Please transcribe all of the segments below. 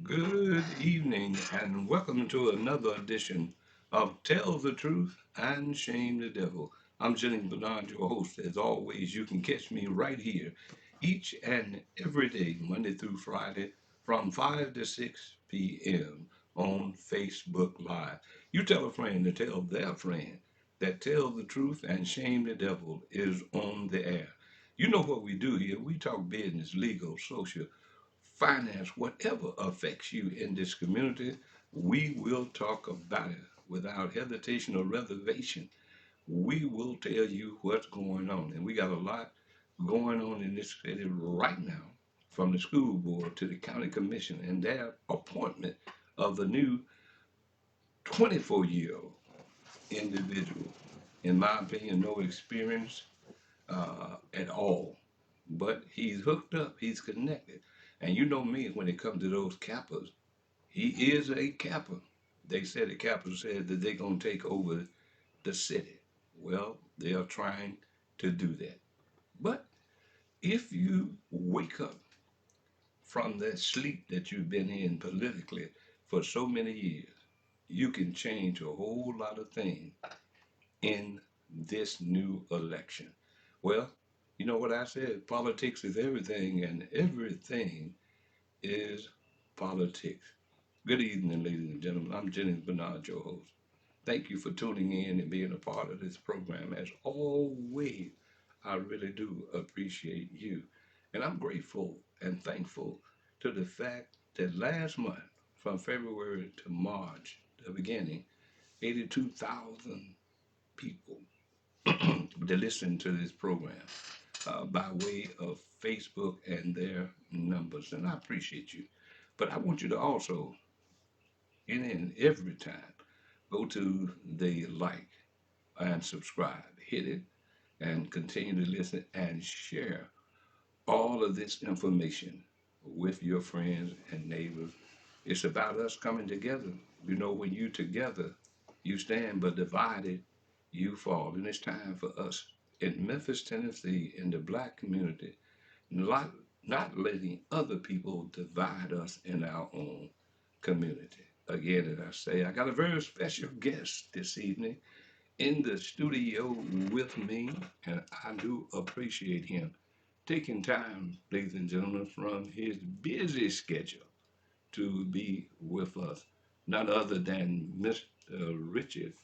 Good evening, and welcome to another edition of Tell the Truth and Shame the Devil. I'm Jennings Bernard, your host. As always, you can catch me right here each and every day, Monday through Friday, from 5 to 6 p.m. on Facebook Live. You tell a friend to tell their friend that Tell the Truth and Shame the Devil is on the air. You know what we do here. We talk business, legal, social, finance, whatever affects you in this community, we will talk about it without hesitation or reservation. We will tell you what's going on. And we got a lot going on in this city right now, from the school board to the county commission and their appointment of the new 24-year-old individual. In my opinion, no experience at all. But he's hooked up, he's connected. And you know me, when it comes to those Kappas, he is a Kappa. They said the Kappa said that they're going to take over the city. Well, they are trying to do that. But if you wake up from that sleep that you've been in politically for so many years, you can change a whole lot of things in this new election. Well, you know what I said? Politics is everything, and everything is politics. Good evening, ladies and gentlemen. I'm Jennings Bernard, your host. Thank you for tuning in and being a part of this program. As always, I really do appreciate you. And I'm grateful and thankful to the fact that last month, from February to March, the beginning, 82,000 people that listen to this program by way of Facebook and their numbers. And I appreciate you. But I want you to also, in and every time, go to the like and subscribe, hit it, and continue to listen and share all of this information with your friends and neighbors. It's about us coming together. You know, when you together, you stand, but divided, you fall. And it's time for us in Memphis, Tennessee, in the black community, not, not letting other people divide us in our own community. Again, as I say, I got a very special guest this evening in the studio with me, and I do appreciate him taking time, ladies and gentlemen, from his busy schedule to be with us. None other than Mr. Richard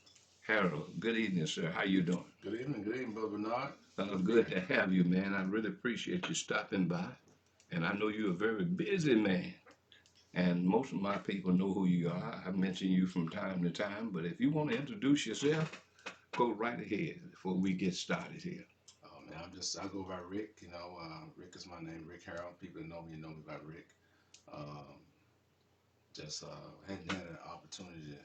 Harrell. Good evening, sir. How you doing? Good evening, Brother Bernard. Good to have you, man. I really appreciate you stopping by. And I know you're a very busy man. And most of my people know who you are. I mention you from time to time. But if you want to introduce yourself, go right ahead before we get started here. Oh man, I go by Rick. Rick is my name. Rick Harrell. People that know me by Rick. Um, just hadn't had an opportunity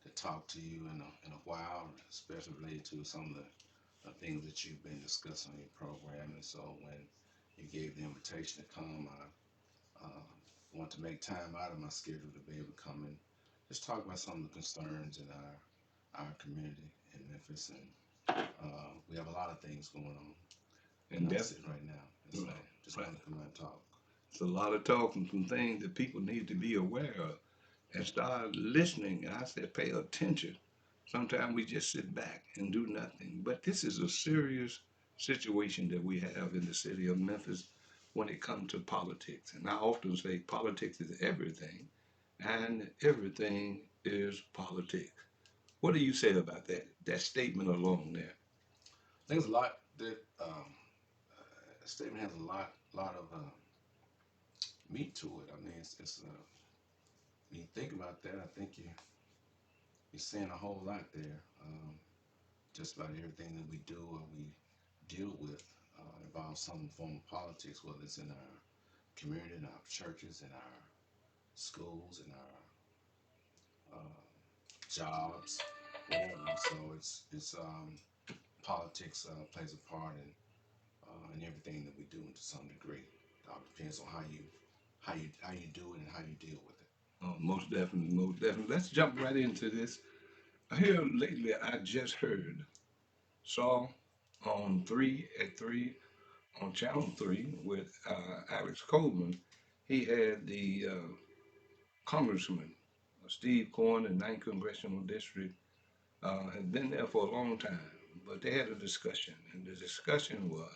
to talk to you in a while, especially related to some of the things that you've been discussing on your program. And so when you gave the invitation to come, I want to make time out of my schedule to be able to come and just talk about some of the concerns in our community in Memphis. And we have a lot of things going on And in our that's city right now. And so just right. want to come out and talk. It's a lot of talking, some things that people need to be aware of and start listening. And I said, pay attention. Sometimes we just sit back and do nothing. But this is a serious situation that we have in the city of Memphis when it comes to politics. And I often say politics is everything, and everything is politics. What do you say about that statement alone there? I think there's a lot that a statement has lot of meat to it. I mean, it's when you think about that, I think you're saying a whole lot there. Just about everything that we do or we deal with involves some form of politics, whether it's in our community, in our churches, in our schools, in our jobs, whatever. So it's politics plays a part in everything that we do to some degree. It all depends on how you do it and how you deal with it. Oh, most definitely, most definitely. Let's jump right into this. Here lately, I just saw on 3 at 3 on Channel 3 with Alex Coleman. He had the Congressman Steve Cohen in 9th Congressional District had been there for a long time, but they had a discussion, and the discussion was,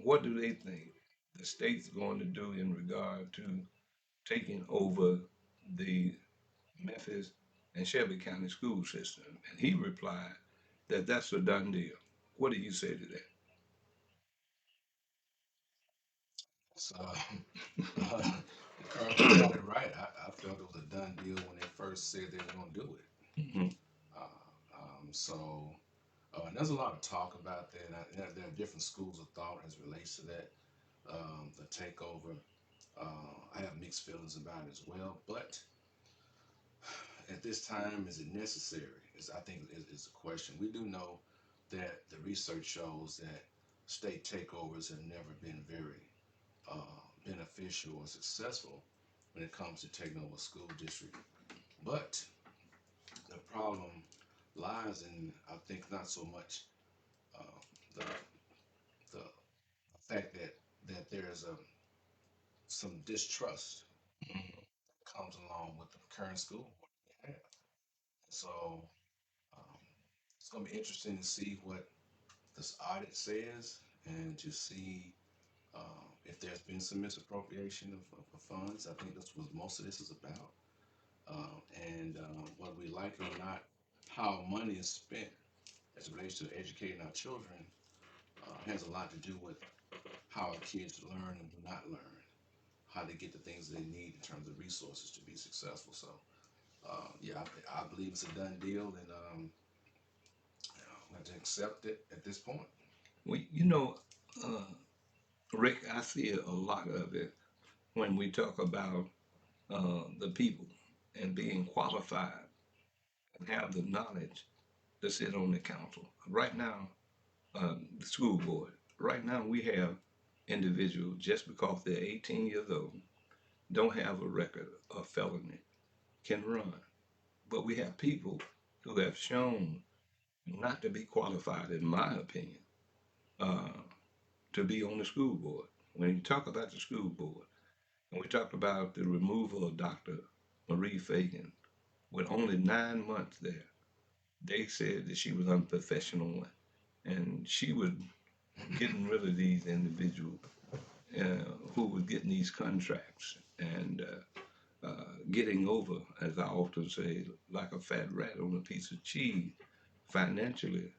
what do they think the state's going to do in regard to taking over the Memphis and Shelby County school system? And he replied that that's a done deal. What do you say to So, you got it right. I felt it was a done deal when they first said they were going to do it. that? And there's a lot of talk about that. And there are different schools of thought as relates to that, the takeover. I have mixed feelings about it as well. But at this time, is it necessary? I think is the question. We do know that the research shows that state takeovers have never been very beneficial or successful when it comes to taking over a school district. But the problem lies in, I think, not so much uh, the the fact that there's some distrust that comes along with the current school board we have. So um, it's going to be interesting to see what this audit says and to see if there's been some misappropriation of funds. I think that's what most of this is about. And whether we like it or not, how money is spent as it relates to educating our children has a lot to do with how our kids learn and do not learn, how they get the things they need in terms of resources to be successful. So, yeah, I believe it's a done deal, and we have to accept it at this point. Well, uh, Rick, I see a lot of it when we talk about the people and being qualified and have the knowledge to sit on the council. Right now, the school board, right now we have individuals just because they're 18 years old, don't have a record of felony, can run. But we have people who have shown not to be qualified, in my opinion, uh, to be on the school board. When you talk about the school board, and we talked about the removal of Dr. Marie Fagan with only 9 months there, they said that she was unprofessional and she was getting rid of these individuals who were getting these contracts and getting over, as I often say, like a fat rat on a piece of cheese, financially,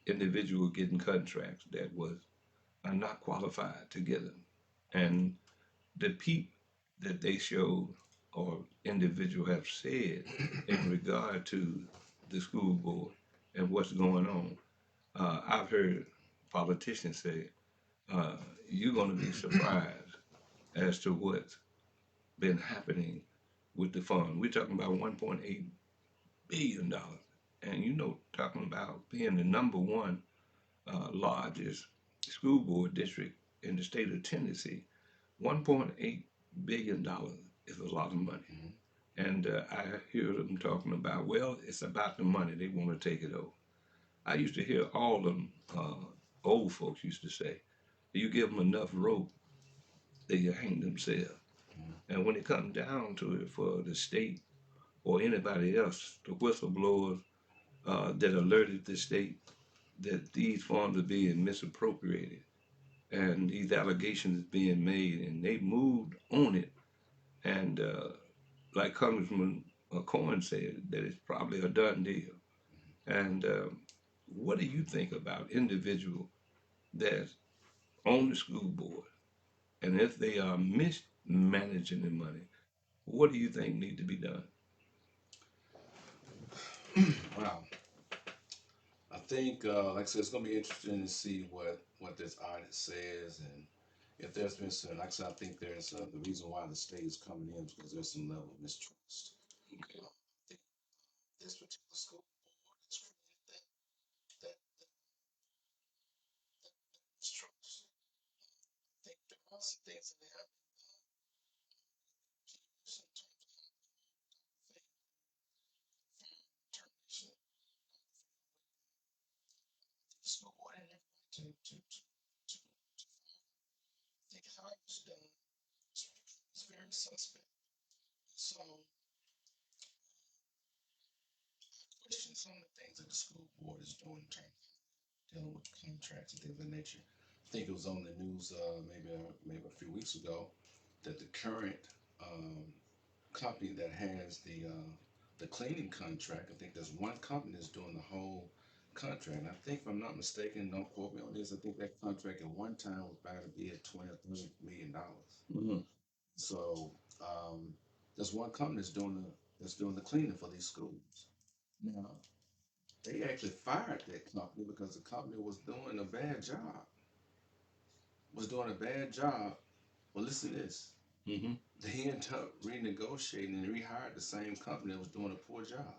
individual getting contracts that was are not qualified to get them. And the peep that they showed or individual have said in regard to the school board and what's going on, I've heard politicians say, uh, you're going to be surprised as to what's been happening with the fund. We're talking about $1.8 billion. And talking about being the number one largest school board district in the state of Tennessee, $1.8 billion is a lot of money. Mm-hmm. And I hear them talking about, well, it's about the money. They want to take it over. I used to hear all of them, old folks used to say, you give them enough rope, they can hang themselves. Mm-hmm. And when it comes down to it for the state or anybody else, the whistleblowers that alerted the state that these funds are being misappropriated and these allegations being made, and they moved on it. And like Congressman Cohen said, that it's probably a done deal. And what do you think about individuals that's on the school board, and if they are mismanaging the money, what do you think need to be done? Wow. I think, like I said, it's going to be interesting to see what this audit says, and if there's been some, like I said, I think there's the reason why the state is coming in is because there's some level of mistrust. Okay. I think this particular school board has created that mistrust. I think there are some things that they have to use in terms of faith, termination. The school board and everything to think how it was done is very suspect. So, question some of the things that the school board is doing in terms of dealing with contracts and things of that nature. I think it was on the news maybe a few weeks ago that the current um, company that has the cleaning contract. I think there's one company that's doing the whole contract. And I think, if I'm not mistaken, don't quote me on this. I think that contract at one time was about to be at 20 or $30 million. Mm-hmm. So there's one company that's doing the cleaning for these schools. Now they actually fired that company because the company was doing a bad job. Was doing a bad job. Well, listen to this. Mm-hmm. They ended up renegotiating and rehired the same company that was doing a poor job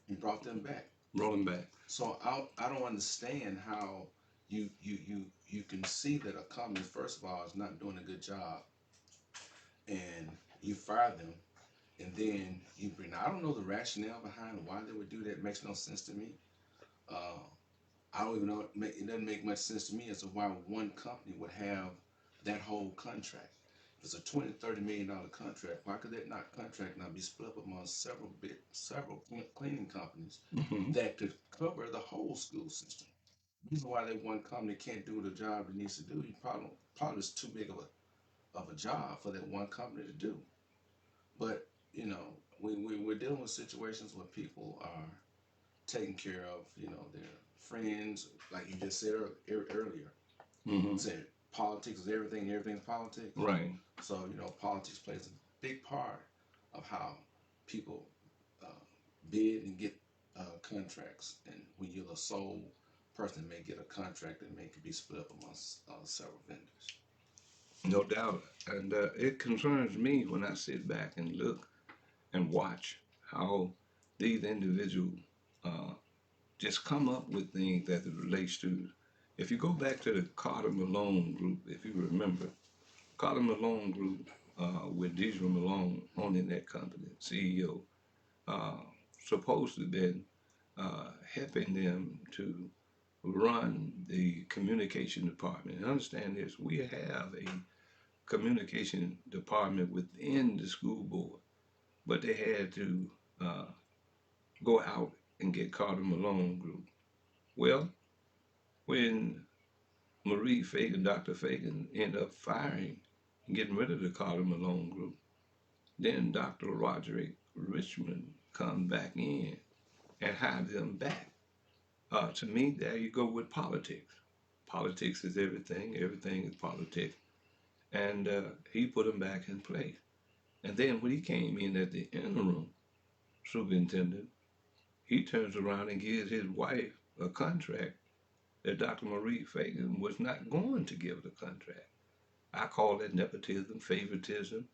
and brought them back. Rolling back. So I don't understand how you can see that a company first of all is not doing a good job and you fire them and then you bring. Now, I don't know the rationale behind why they would do that. It makes no sense to me. Uh, I don't even know. It doesn't make much sense to me as to why one company would have that whole contract. If it's a $20-30 million contract, why could that not contract not be split up among several cleaning companies Mm-hmm. that could cover the whole school system? The reason why that one company can't do the job it needs to do, you probably is too big of a job for that one company to do. But we're dealing with situations where people are taking care of their friends, like you just said earlier. Mm-hmm. Said politics is everything, everything's politics. Right. So politics plays a big part of how people uh, bid and get contracts. And when you're the sole person that may get a contract that may could be split up amongst several vendors. No doubt. And it concerns me when I sit back and look and watch how these individuals uh, just come up with things that it relates to. If you go back to the Carter Malone group, if you remember, Carter Malone group with Deidre Malone owning that company, CEO, uh, supposed to have been helping them to run the communication department. And understand this, we have a communication department within the school board, but they had to uh, go out and get Carter Malone group. Well, when Marie Fagan, Dr. Fagan, ended up firing and getting rid of the Carter Malone group, then Dr. Roderick Richmond come back in and hired them back. To me, there you go with politics. Politics is everything. Everything is politics. And he put them back in place. And then when he came in as the interim superintendent, he turns around and gives his wife a contract that Dr. Marie Fagan was not going to give the contract. I call that nepotism, favoritism,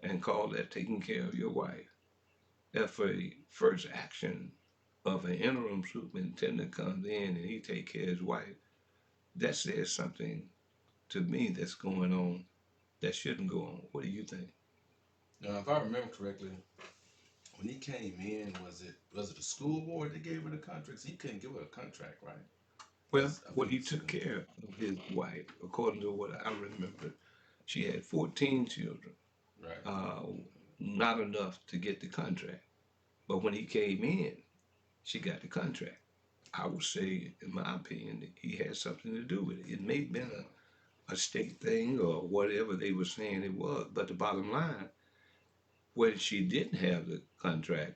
and call that taking care of your wife. If a first action of an interim superintendent comes in and he take care of his wife, that says something to me that's going on that shouldn't go on. What do you think? Now, if I remember correctly, when he came in, was it the school board that gave her the contracts? He couldn't give her a contract, right? Well, As I well, think he the took superintendent. care of his wife, according to what I remember. She had 14 children, Right. uh, not enough to get the contract. But when he came in, she got the contract. I would say, in my opinion, that he had something to do with it. It may have been Yeah. a state thing or whatever they were saying it was. But the bottom line, when she didn't have the contract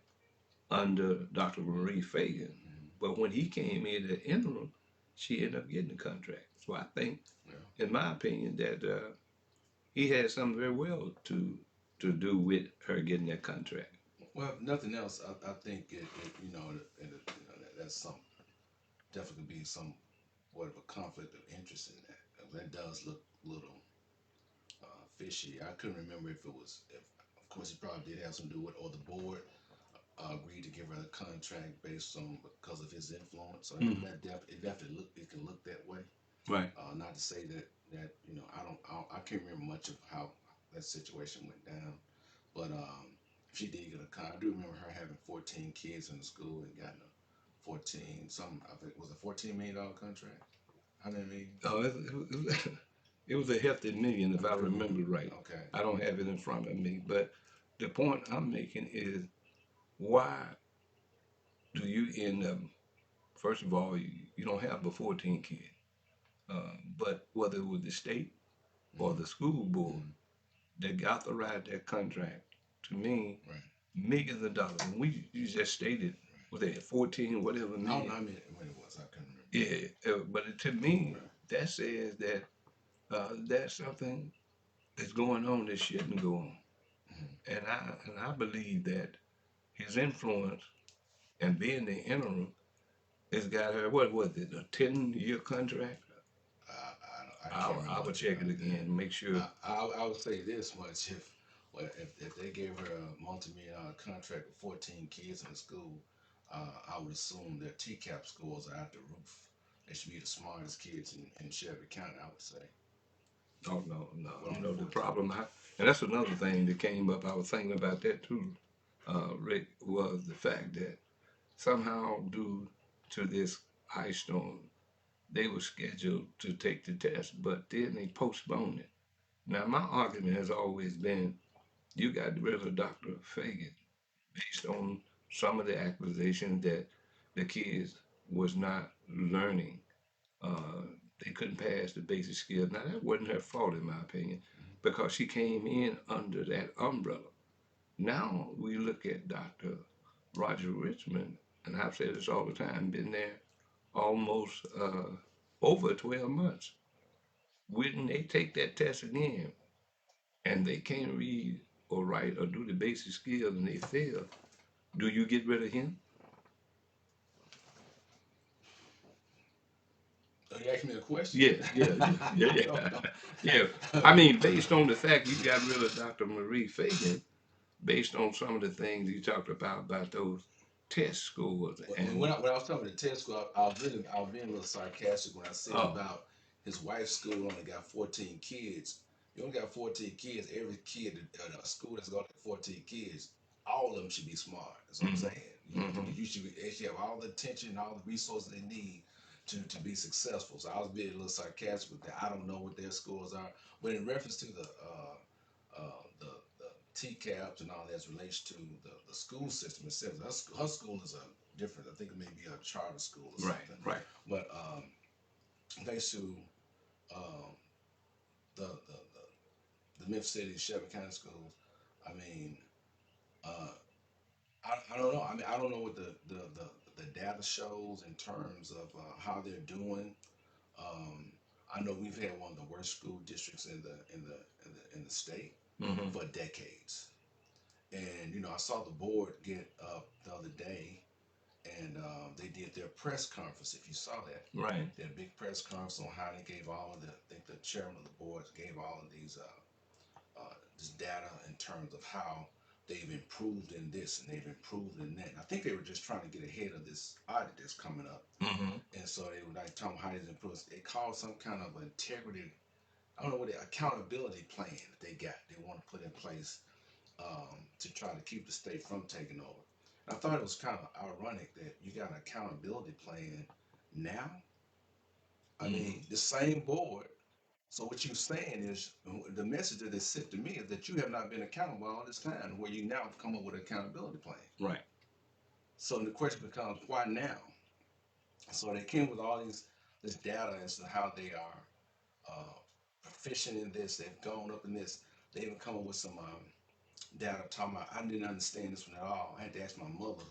under Dr. Marie Fagan, Mhm. but when he came in at interim, she ended up getting the contract. So I think, Yeah. in my opinion, that he had something very well to do with her getting that contract. Well, if nothing else, I think that's some definitely be some what of a conflict of interest in that. That does look a little fishy. I couldn't remember if it was if. Of course, he probably did have something to do with, or the board agreed to give her the contract based on because of his influence. So Mm, it definitely it can look that way. right. Not to say that I can't remember much of how that situation went down, but she did get a con. I do remember her having 14 kids in the school and gotten a 14 some I think was a $14 million contract. How many million? Oh, It was a hefty million, if I remember right. Okay. I don't have it in front of me, but the point I'm making is why do you end up? First of all, you don't have but 14 kids, but whether it was the state or Mm-hmm. the school board Mm-hmm. that got to write that contract, to me, Right. millions of dollars. And we you just stated Right. was that 14 whatever I don't million. know how many when it was. I couldn't remember. Yeah, but to me, Right. that says that that's something that's going on that shouldn't go on. Mm-hmm. And I believe that his influence and being the interim has got her. What was it? A 10-year contract? I can't I remember will much check it about that. again. Make sure. I would say this much: if they gave her a multi-million dollar contract with 14 kids in the school, I would assume their TCAP scores are out the roof. They should be the smartest kids in Shelby County. I would say Oh no, no, with only no. The 14. problem, and that's another thing that came up. I was thinking about that too, Rick, was the fact that somehow due to this ice storm, they were scheduled to take the test, but then they postponed it. Now, my argument has always been you got rid of Dr. Fagan based on some of the accusations that the kids was not learning. Uh, they couldn't pass the basic skills. Now, that wasn't her fault, in my opinion, Mm-hmm. because she came in under that umbrella. Now we look at Dr. Roger Richmond, and I've said this all the time, been there almost over 12 months. When they take that test again and they can't read or write or do the basic skills and they fail, do you get rid of him? Oh, you asked me a question. Yeah, yeah, yeah, yeah, I don't yeah. know. Yeah. I mean, based on the fact you got rid of Dr. Marie Fagan, based on some of the things you talked about those test scores When and I was talking about the test school, I was being a little sarcastic when I said oh, about his wife's school only got 14 kids. You only got 14 kids. Every kid at a school that's got 14 kids, all of them should be smart. That's what I'm mm-hmm, saying. mm-hmm, They should have all the attention and all the resources they need to be successful. So I was being a little sarcastic with that. I don't know what their scores are, but in reference to the TCAPs and all that relates to the school system itself. Her school is a different. I think it may be a charter school or right, something. right. But thanks to um, the Memphis City Shelby County schools, I mean, uh, I don't know. I mean, I don't know what the data shows in terms of how they're doing. Um, I know we've had one of the worst school districts in the state Mm-hmm, for decades. And I saw the board get up the other day, and they did their press conference. If you saw that, right. they had a big press conference on how they gave all of the. I think the chairman of the board gave all of this data in terms of how they've improved in this and they've improved in that. And I think they were just trying to get ahead of this audit that's coming up, Mm-hmm, and so they were like talking how they've improved. They called some kind of integrity. I don't know what the accountability plan that they got. They want to put in place to try to keep the state from taking over. And I thought it was kind of ironic that you got an accountability plan now. I mm-hmm. mean, the same board. So what you're saying is the message that is sent to me is that you have not been accountable all this time, where you now come up with an accountability plan. Right. So the question becomes, why now? So they came with all this data as to how they are uh, proficient in this. They've gone up in this. They even come up with some data talking about. I didn't understand this one at all. I had to ask my mother,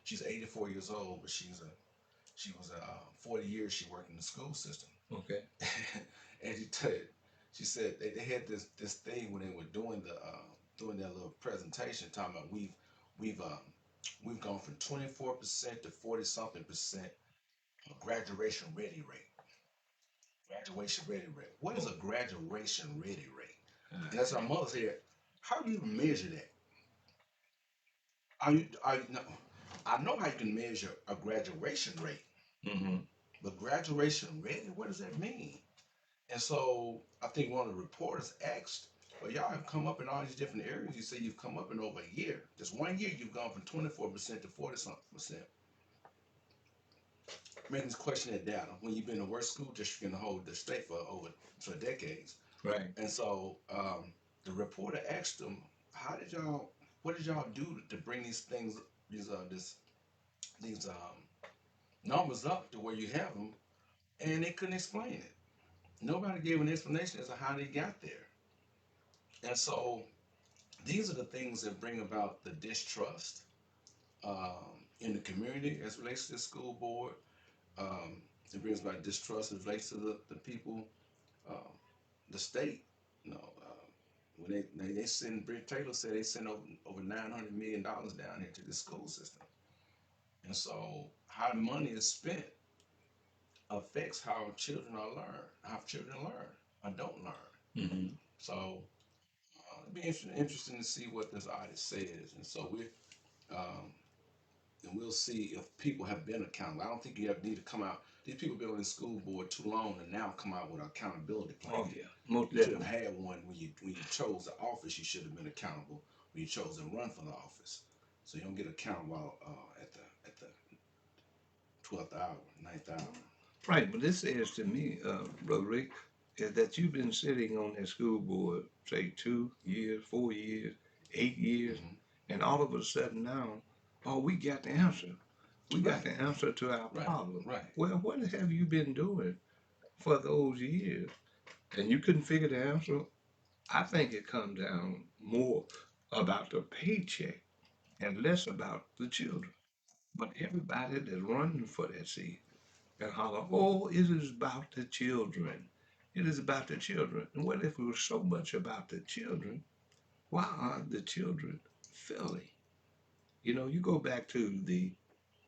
she's 84 years old, but she was 40 years she worked in the school system, Okay. and she said they had this thing when they were doing their little presentation talking about we've um, we've gone from 24% to 40 something percent graduation ready rate. Graduation ready rate. What is Oh, a graduation ready rate? And that's uh, our mother said. How do you measure that? Are you no, I know how you can measure a graduation rate, mm-hmm. but graduation ready, what does that mean? And so I think one of the reporters asked, well, y'all have come up in all these different areas. You say you've come up in over a year. Just 1 year, you've gone from 24% to 40 something percent. making this questionnaire data when you've been in the worst school district in the whole the state for decades. Right. And so the reporter asked them, "How did y'all? What did y'all do to bring these things, these numbers up to where you have them?" And they couldn't explain it. Nobody gave an explanation as to how they got there. And so these are the things that bring about the distrust in the community as relates to the school board. Um, it brings about distrust as relates to the people, uh, the state. You know, when they send, Britt Taylor said they send over $900 million down here to the school system, and so how money is spent affects how children are learn, how children learn or don't learn. Mm-hmm. So it'd be interesting to see what this audit says, and so um, and we'll see if people have been accountable. I don't think you have need to come out. These people been on the school board too long and now come out with an accountability plan. Oh yeah, most You should have definitely. had one when you chose the office. You should have been accountable when you chose to run for the office. So you don't get accountable at the 12th hour, ninth hour. Right, but this says to me, Brother Rick, is that you've been sitting on that school board, say 2 years, 4 years, 8 years, Hmm. and all of a sudden now, oh, we got the answer. We got Right, the answer to our right, problem. right. Well, what have you been doing for those years? And you couldn't figure the answer. I think it comes down more about the paycheck and less about the children. But everybody that's running for that seat and holler, oh, it is about the children. It is about the children. And what if it was so much about the children? Why are the children failing? You know, you go back to the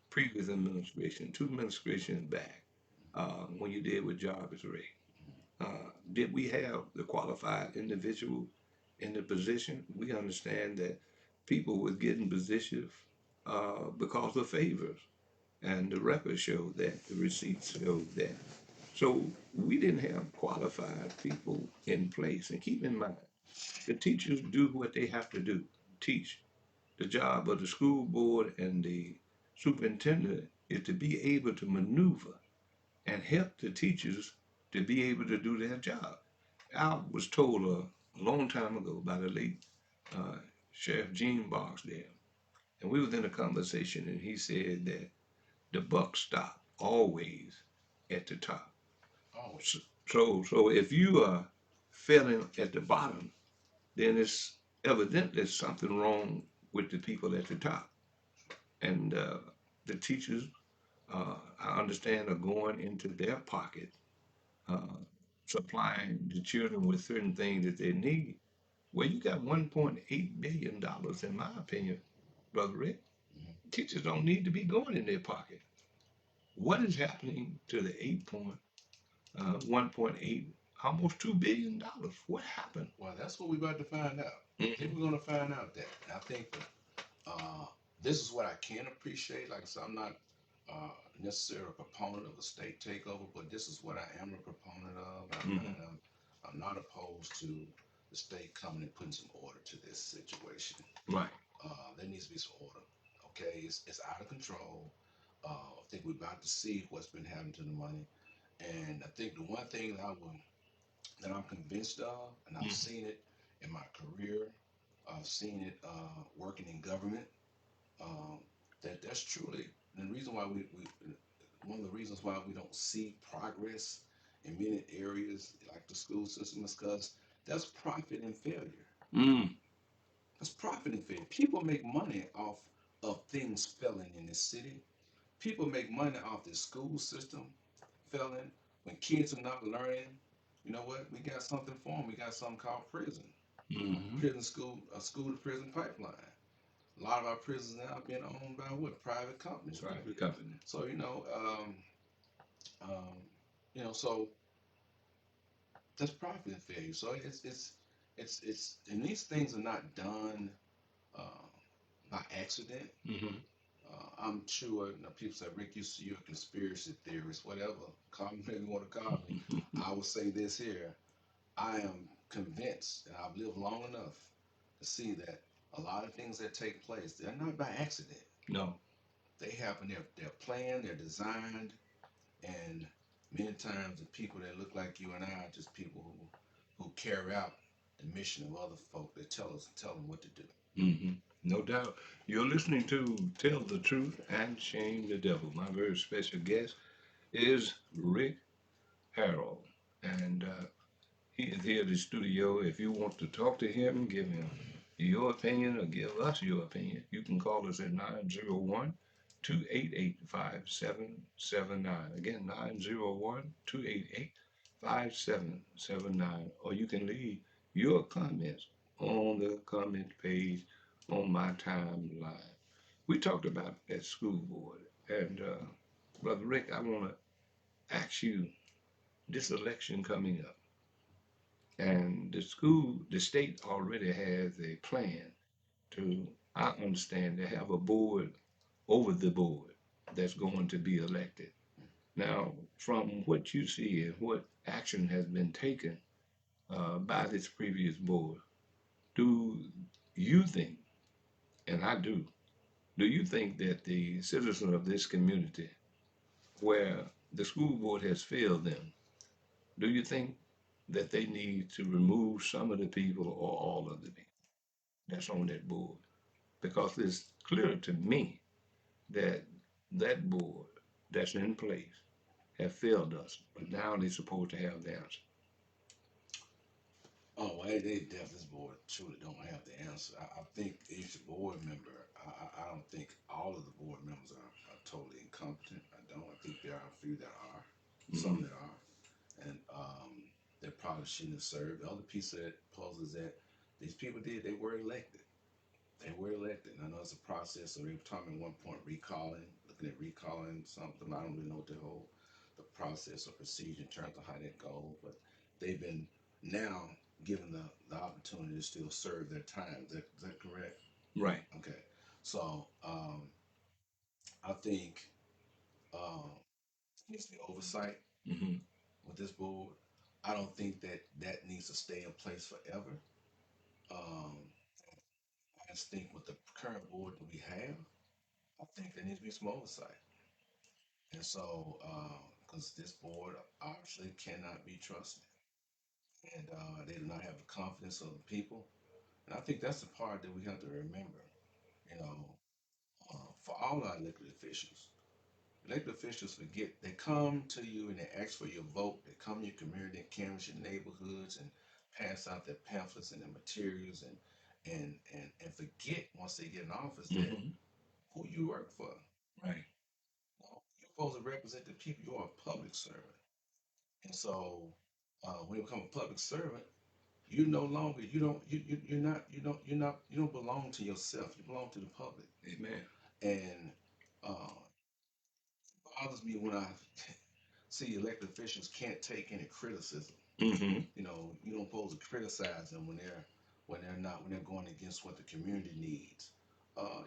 previous administration, two administrations back, when you did with Jarvis Ray. Did we have the qualified individual in the position? We understand that people were getting positions because of favors, and the records show that, the receipts show that. So we didn't have qualified people in place. And keep in mind, the teachers do what they have to do, teach. The job of the school board and the superintendent is to be able to maneuver and help the teachers to be able to do their job. I was told a long time ago by the late uh, Sheriff Gene Barksdale, and we was in a conversation, and he said that the buck stop always at the top. So, Always. so if you are failing at the bottom, then it's evidently something wrong with the people at the top. And the teachers, I understand, are going into their pocket, uh, supplying the children with certain things that they need. Well, you got $1.8 billion, in my opinion, Brother Rick. Hmm. Teachers don't need to be going in their pocket. What is happening to the 1.8, almost $2 billion? What happened? Well, that's what we're about to find out. I think Hmm. we're going to find out that. And I think that Uh, this is what I can appreciate. Like I said, I'm not necessarily a proponent of a state takeover, but this is what I am a proponent of. Hmm. I'm not opposed to the state coming and putting some order to this situation. Right. There needs to be some order. Okay, it's out of control. I think we're about to see what's been happening to the money, and I think the one thing that I'm convinced of, and I've Hmm. seen it in my career, I've seen it working in government, um, that's truly the reason why we one of the reasons why we don't see progress in many areas like the school system is because that's profit and failure. Mm. That's profit and failure. People make money off of things failing in this city. People make money off the school system failing. When kids are not learning, you know what? We got something for them. We got something called prison. Hmm. Prison school, a school to prison pipeline. A lot of our prisons now are being owned by what? Private companies now. Private company. So um, so that's profit and failure. So and these things are not done uh, by accident. Hmm. I'm sure people say, Rick, you're a conspiracy theorist, whatever. Call me whatever you want to call me. I will say this here. I am convinced, and I've lived long enough to see that a lot of things that take place, they're not by accident. No. They happen, they're planned, they're designed, And many times the people that look like you and I are just people who carry out the mission of other folk that tell them what to do. Hmm. No doubt. You're listening to Tell the Truth and Shame the Devil. My very special guest is Rick Harrell. And he is here at the studio. If you want to talk to him, give him your opinion or give us your opinion, you can call us at 901 288 5779. Again, 901 288 5779. Or you can leave your comments on the comment page on my timeline. We talked about that school board. And Brother Rick, I want to ask you, this election coming up, and the state already has a plan to, I understand, they have a board over the board that's going to be elected. Now, from what you see and what action has been taken by this previous board, do you think, and I do you think that the citizens of this community, where the school board has failed them, do you think that they need to remove some of the people or all of the people that's on that board? Because it's clear to me that that board that's in place have failed us, but now they're supposed to have the answer. Oh, well, they definitely this board truly don't have the answer. I think each board member. I don't think all of the board members are totally incompetent. I don't. I think there are a few that are, some Mm-hmm. that are, and they probably shouldn't have served. The other piece of that puzzle is that these people did. They were elected. They were elected. And I know it's a process. So they were talking at one point recalling, looking at recalling something. I don't really know what the process or procedure in terms of how that goes, but they've been now given the opportunity to still serve their time. Is that correct? Right. Okay. So I think there needs to be oversight Mm-hmm. with this board. I don't think that that needs to stay in place forever. Um, I just think with the current board that we have, I think there needs to be some oversight. And so, because this board obviously cannot be trusted, and they do not have the confidence of the people, and I think that's the part that we have to remember. You know, for all our elected officials forget they come to you and they ask for your vote. They come to your community and canvass your neighborhoods and pass out their pamphlets and their materials and forget once they get in office that Mm-hmm. who you work for. Right. No, you're supposed to represent the people. You are a public servant. And so when you become a public servant, you no longer you're not you don't belong to yourself. You belong to the public. Amen. And it bothers me when I see elected officials can't take any criticism. Mm-hmm. You know, you don't supposed to criticize them when they're going against what the community needs.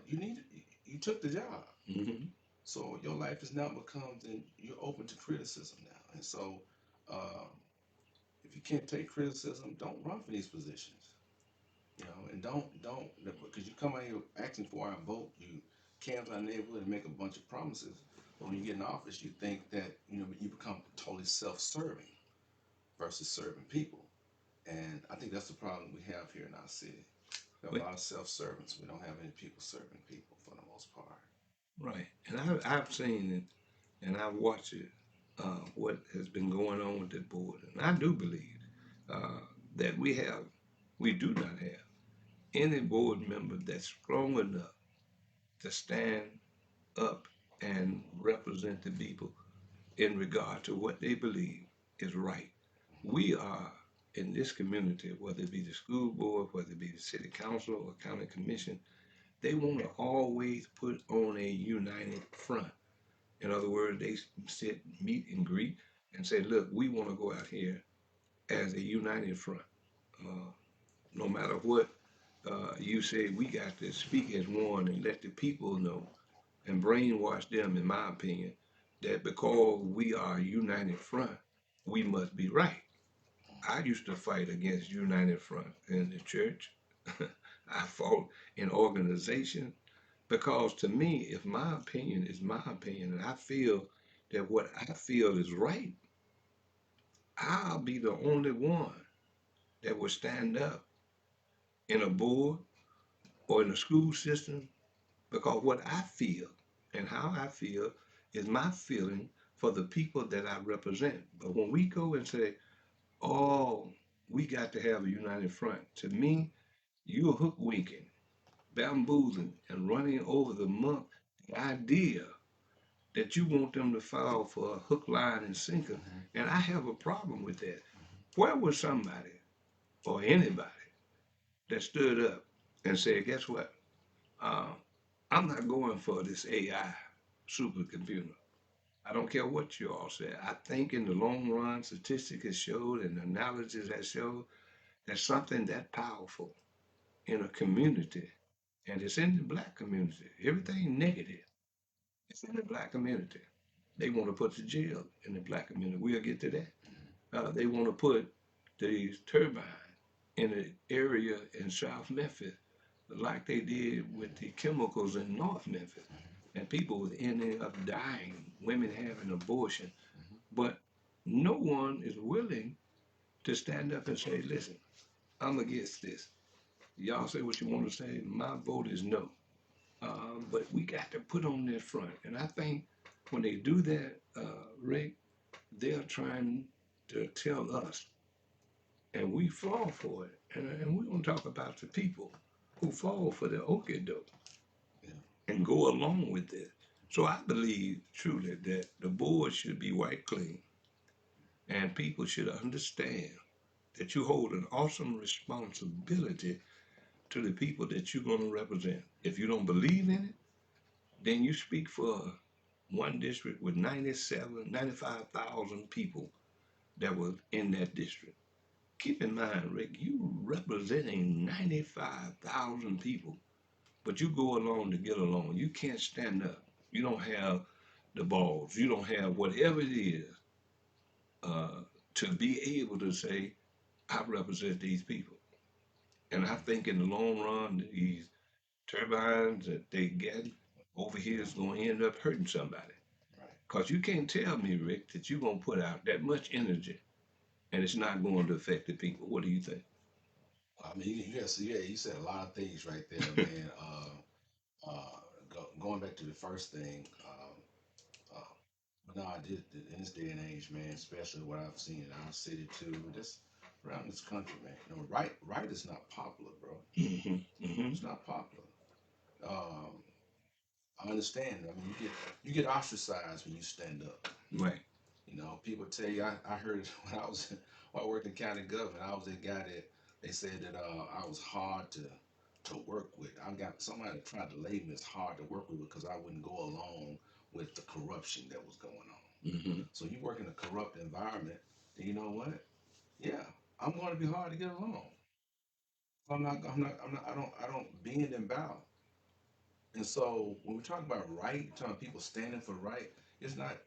You need you took the job. Mm-hmm. So your life has now become then you're open to criticism now. And so um, if you can't take criticism, don't run for these positions. You know, and don't because you come out here asking for our vote, you canvass our neighborhood and make a bunch of promises. But when you get in office, you think that you become totally self-serving versus serving people. And I think that's the problem we have here in our city. We have a But lot of self-servants. We don't have any people serving people for the most part. right, and I've seen it, and I've watched it. What has been going on with that board, and I do believe uh, that we do not have any board member that's strong enough to stand up and represent the people in regard to what they believe is right. We are in this community, whether it be the school board, whether it be the city council or county commission, they want to always put on a united front. In other words, they sit, meet, and greet, and say, "Look, we want to go out here as a united front. Uh, no matter what you say, we got to speak as one and let the people know and brainwash them, in my opinion, that because we are a united front, we must be right." I used to fight against united front in the church. I fought in organization because to me, if my opinion is my opinion, and I feel that what I feel is right, I'll be the only one that will stand up in a board or in a school system because what I feel and how I feel is my feeling for the people that I represent. But when we go and say, oh, we got to have a united front, to me, you're hook-winking, bamboozling, and running over the idea that you want them to fall for a hook, line, and sinker. Mm-hmm. And I have a problem with that. Where was somebody or anybody that stood up and said, guess what? Uh, I'm not going for this AI supercomputer. I don't care what you all say. I think in the long run, statistics has showed and analysis has showed that something that powerful in a community, and it's in the black community. Everything negative, it's in the black community. They want to put the jail in the black community. We'll get to that. They want to put the turbine in an area in South Memphis, like they did with the chemicals in North Memphis. And people were ending up dying, women having abortion. But no one is willing to stand up and say, listen, I'm against this. Y'all say what you want to say. My vote is no. But we got to put on their front. And I think when they do that, Rick, they're trying to tell us, and we fall for it. And we're going to talk about the people who fall for the okie doke Yeah. and go along with it. So I believe truly that the board should be white clean, and people should understand that you hold an awesome responsibility to the people that you're going to represent. If you don't believe in it, then you speak for one district with 97, 95,000 people that were in that district. Keep in mind, Rick, you representing 95,000 people, but you go along to get along. You can't stand up. You don't have the balls. You don't have whatever it is uh, to be able to say, I represent these people. And I think in the long run, these turbines that they get over here is going to end up hurting somebody. Right. Because you can't tell me, Rick, that you're going to put out that much energy and it's not going to affect the people. What do you think? I mean, you said a lot of things right there, man. Going back to the first thing, but no, I did in this day and age, man. Especially what I've seen in our city too, just around this country, man. You know, right is not popular, bro. Hmm. Hmm. It's not popular. Um, I understand. I mean, you get ostracized when you stand up. Right. You know, people tell you. I heard it when I worked in county government. I was a guy that they said that I was hard to work with. I got somebody that tried to label me as hard to work with because I wouldn't go along with the corruption that was going on. Hmm. So you work in a corrupt environment, then you know what? Yeah, I'm going to be hard to get along. I don't bend and bow. And so when we talk about right, talking about people standing for right, it's not.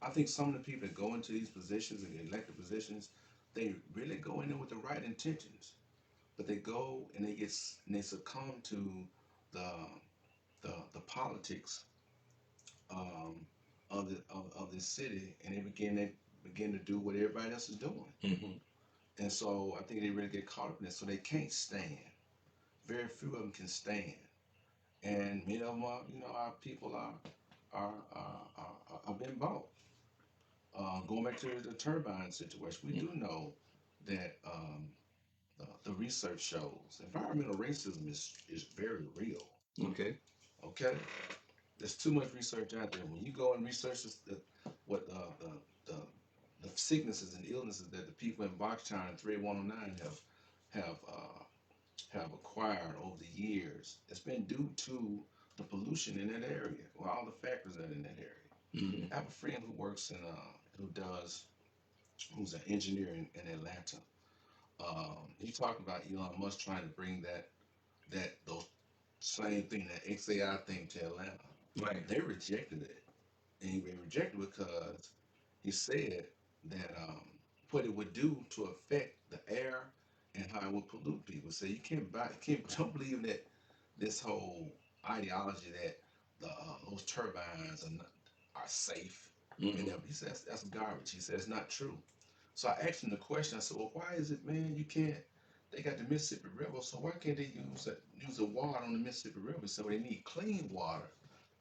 I think some of the people that go into these positions and elected positions, they really go in there with the right intentions, but they go and they succumb to the the politics um, of this city, and they begin to do what everybody else is doing. Hmm. And so I think they really get caught up in this. So they can't stand. Very few of them can stand, and many of them are, our people are being bought. Going back to the turbine situation, we do know that the research shows environmental racism is very real. Okay. Okay, there's too much research out there. When you go and research what the sicknesses and illnesses that the people in Boxtown and 3109 have acquired over the years, it's been due to the pollution in that area, or all the factors that are in that area. Hmm. I have a friend who works who's an engineer in Atlanta. He talked about Elon Musk trying to bring that those same thing, that XAI thing to Atlanta. Right. They rejected it, and he rejected it because he said that what it would do to affect the air and how it would pollute people. So don't believe that this whole ideology that those turbines are safe. And Mm-hmm. he says that's garbage. He said it's not true. So I asked him the question. I said, well, why is it, man? You can't. They got the Mississippi River, so why can't they use the water on the Mississippi River? So they need clean water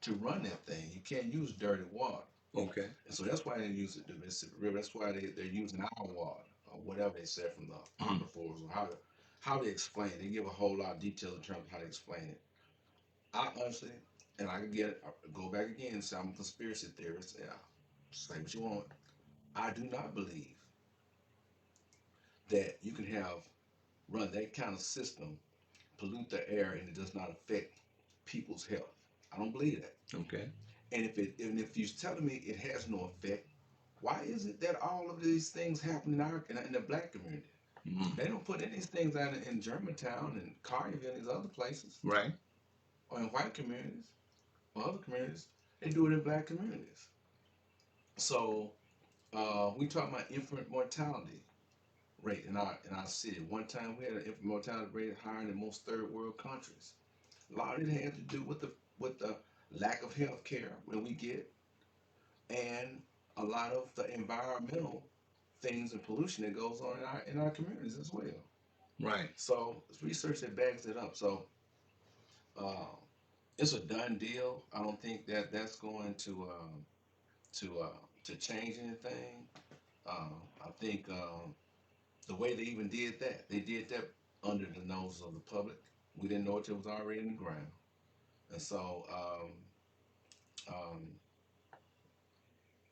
to run that thing. You can't use dirty water. Okay. And so that's why they use the Mississippi River. That's why they're using our water or whatever they said from the Mm. aquifers or how they explain it. They give a whole lot of detail in terms of how they explain it. I honestly, and I can go back again and say I'm a conspiracy theorist. Yeah, say what you want. I do not believe that you can have run that kind of system, pollute the air, and it does not affect people's health. I don't believe that. Okay. And if you're telling me it has no effect, why is it that all of these things happen in the black community? Mm. They don't put any of these things out in Germantown and Collierville and these other places, Right. or in white communities or other communities. They do it in black communities. So we talk about infant mortality rate in our city. One time we had an infant mortality rate higher than most third world countries. A lot of it had to do with the lack of health care that we get, and a lot of the environmental things and pollution that goes on in our communities as well. Right. So it's research that backs it up. So uh, it's a done deal. I don't think that that's going to change anything. I think the way they even did that, they did that under the nose of the public. We didn't know it was already in the ground, and so um,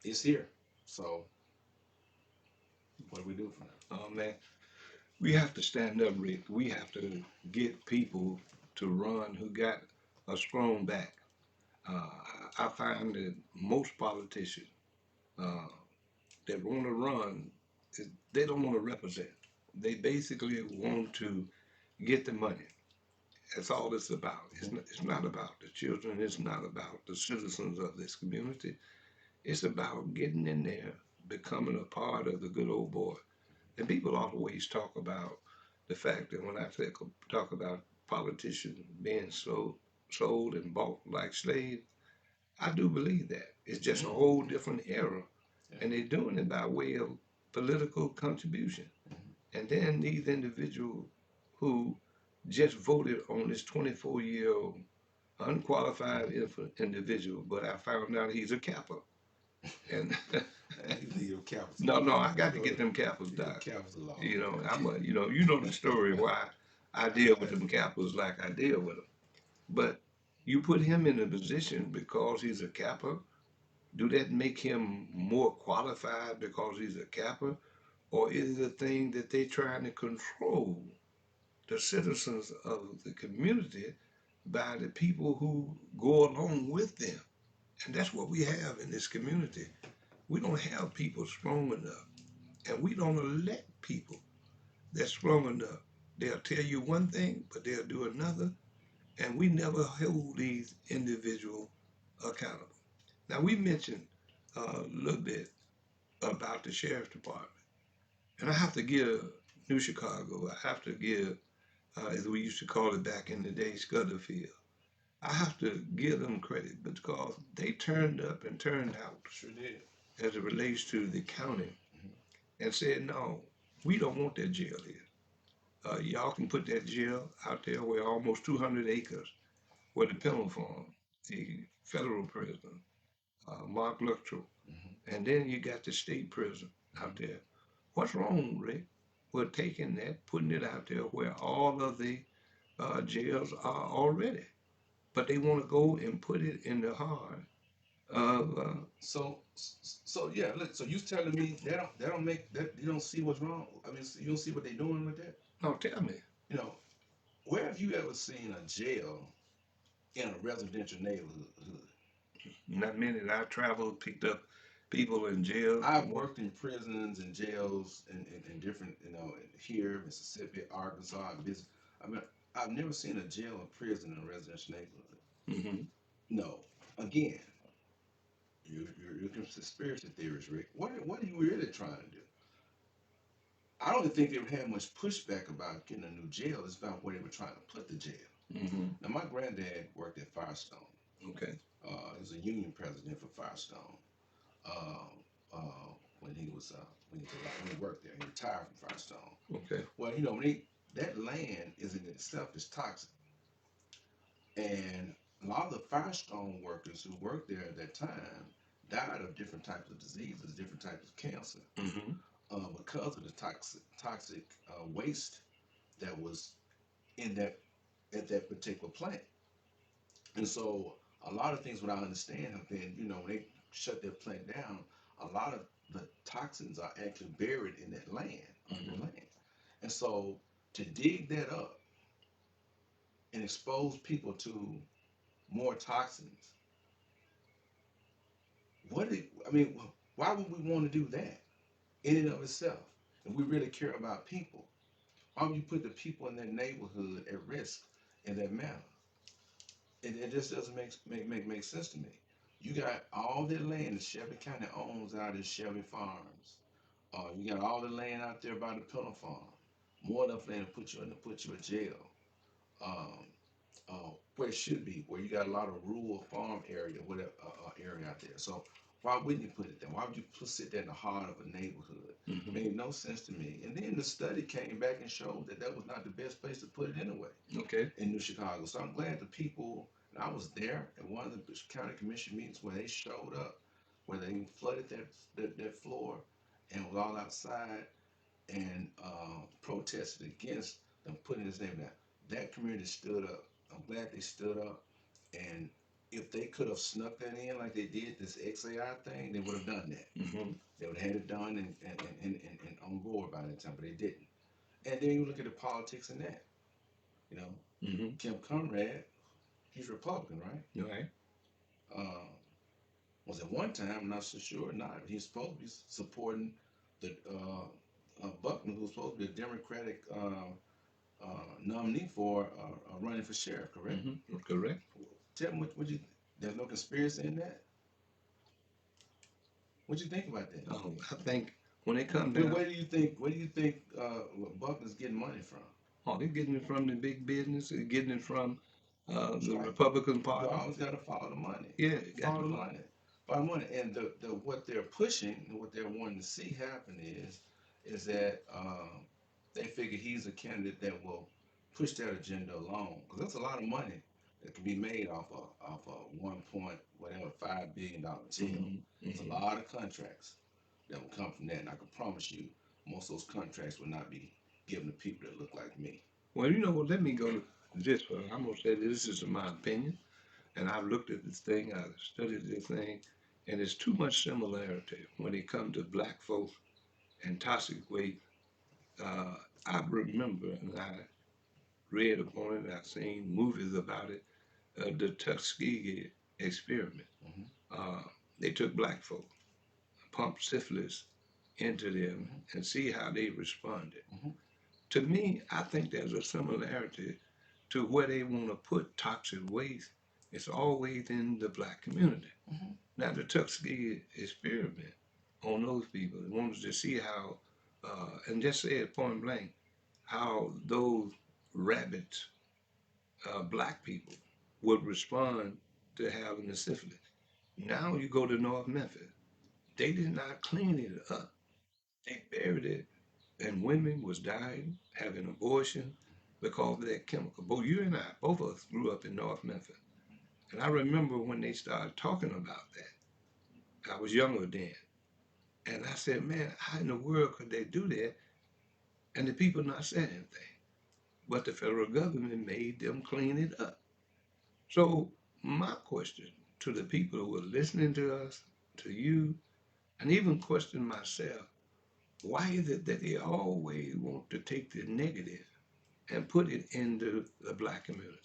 it's here. So what do we do from Oh man, we have to stand up, Rick. We have to get people to run who got a strong back. Uh, I find that most politicians uh, that want to run, they don't want to represent. They basically want to get the money. That's all it's about. there? It's not about the children. It's not about the citizens of this community. It's about getting in there, becoming a part of the good old boy. And people always talk about the fact that when I talk about politicians being sold and bought like slaves, I do believe that. It's just a whole Mm-hmm. different era. Yeah. And they're doing it by way of political contribution. Mm-hmm. And then these individuals who just voted on this 24-year-old unqualified individual, but I found out he's a capper. And You leave your capital no, alone. no, I You got to know get them cappers your done. capital alone. You know, Okay. you know the story why I deal with Uh, them cappers like I deal with them. But you put him in a position because he's a capper. Do that make him more qualified because he's a capper, or is it a thing that they're trying to control the citizens of the community by the people who go along with them? And that's what we have in this community. We don't have people strong enough, and we don't elect people that's strong enough. They'll tell you one thing, but they'll do another, and we never hold these individuals accountable. Now, we mentioned a little bit about the sheriff's department, and I have to give New Chicago, I have to give, as we used to call it back in the day, Scudderfield. I have to give them credit because they turned up and turned out sure did. as it relates to the county Hmm. and said, no, we don't want that jail here. Y'all can put that jail out there where almost 200 acres, where the penal farm, the federal prison, Mark Luttrell, Hmm. and then you got the state prison out Hmm. there. What's wrong, Rick, with taking that, putting it out there where all of the jails are already? But they want to go and put it in the heart of, So yeah, look. So you telling me they don't make that you don't see what's wrong? I mean, you don't see what they're doing with that? no, tell me, You know, where have you ever seen a jail in a residential neighborhood? not many that I traveled, picked up people in jail. I've worked in prisons and jails in different, here, Mississippi, Arkansas. I mean, I've never seen a jail or prison in a residential neighborhood. Mm-hmm. No. Again, you're a conspiracy theorist, Rick. What are you really trying to do? I don't think they would have much pushback about getting a new jail. It's about where they were trying to put the jail. Mm-hmm. Now, my granddad worked at Firestone. Okay. He was a union president for Firestone. uh, when he worked there. He retired from Firestone. Okay. Well, that land is in itself is toxic, and a lot of the Firestone workers who worked there at that time died of different types of diseases, different types of cancer, Mm-hmm. because of the toxic waste that was in that at that particular plant. And so a lot of things, what I understand, have been, when they shut their plant down, a lot of the toxins are actually buried in that land, under Mm-hmm. the land. And so to dig that up and expose people to more toxins, I mean, why would we want to do that in and of itself? If we really care about people, why would you put the people in that neighborhood at risk in that manner? It just doesn't make sense to me. You got all the land that Shelby County owns out in Shelby Farms. You got all the land out there by the Pillow Farm. More enough land to put you in jail. Um, where it should be, where you got a lot of rural farm area, whatever area out there. So why wouldn't you put it there? Why would you sit that in the heart of a neighborhood? Mm-hmm. Made no sense to me. And then the study came back and showed that that was not the best place to put it anyway Okay. in New Chicago. So I'm glad the people, and I was there at one of the county commission meetings where they showed up, where they flooded that floor and was all outside and protested against them putting his name down. That community stood up. I'm glad they stood up. And if they could have snuck that in like they did this XAI thing, they would have done that. Mm-hmm. They would have had it done and on board by that time, but they didn't. And then you look at the politics in that. You know, Mm-hmm. Kim Conrad, he's Republican, right? All right. Uh, was at one time, I'm not so sure or not, but he's supposed to be supporting the Buckner, who's supposed to be a Democratic nominee for running for sheriff, correct? Mm-hmm. Correct. Tell me what you. There's no conspiracy in that. What you think about that? Oh, I think when it comes Where, down, where do you think? Where do you think Buckner's getting money from? oh, they're getting it from the big business. They're getting it from That's the right. Republican You Party. always got to follow the money. Yeah, you got Follow to the follow. money. Follow the money. And the what they're pushing and what they're wanting to see happen is that they figure he's a candidate that will push that agenda along. Because that's a lot of money that can be made off a 1.5 billion deal. Mm-hmm. It's a Mm-hmm. lot of contracts that will come from that. And I can promise you, most of those contracts will not be given to people that look like me. Well, you know what? Let me go to this one. I'm gonna say this is my opinion, and I've looked at this thing. I've studied this thing, and there's too much similarity when it comes to black folks and toxic waste. Uh, I remember, and I read upon it. I've seen movies about it. The Tuskegee experiment. Hmm. Uh, they took black folk, pumped syphilis into them, Hmm. and see how they responded. Hmm. To me, I think there's a similarity to where they want to put toxic waste. It's always in the black community. Hmm. Now, the Tuskegee experiment on those people, they wanted to see how, and just say it point blank, how those rabbits, black people, would respond to having the syphilis. Now you go to North Memphis, they did not clean it up. They buried it, and women was dying, having abortion because of that chemical. Both you and I, both of us grew up in North Memphis. And I remember when they started talking about that. I was younger then. And I said, man, how in the world could they do that? And the people not saying anything. But the federal government made them clean it up. So my question to the people who are listening to us, to you, and even question myself, why is it that they always want to take the negative and put it into the black community?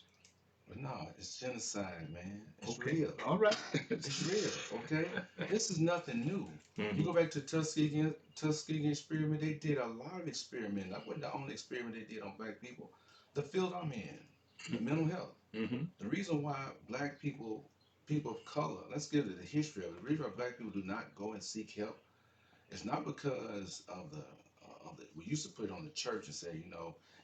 But no, it's genocide, man. It's Okay, real. all right. It's real, okay? This is nothing new. You go Hmm. back to Tuskegee experiment, they did a lot of experiments. That wasn't the only experiment they did on black people. The field I'm in, the mental health. Hmm. The reason why black people, people of color, let's get into the history of it. The reason why black people do not go and seek help, it's not because of the. We used to put it on the church and say,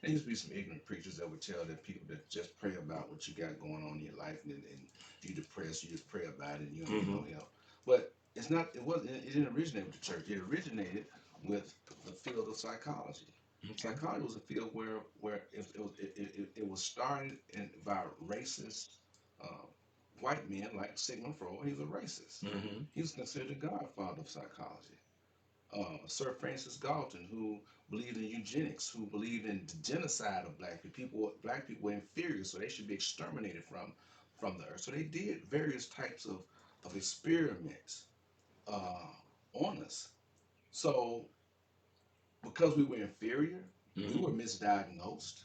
there used to be some ignorant preachers that would tell that people that just pray about what you got going on in your life, and if you're depressed, you just pray about it, and you don't need Hmm. no help. But it's not. It wasn't. It didn't originate with the church. It originated with the field of psychology. Okay. Psychology was a field where it was started by racist uh, white men like Sigmund Freud. He was a racist. Mm-hmm. He was considered the godfather of psychology. Sir Francis Galton, who believed in eugenics, who believed in the genocide of black people. Black people were inferior, so they should be exterminated from the earth. So they did various types of experiments uh, on us. So because we were inferior, we were Mm-hmm. misdiagnosed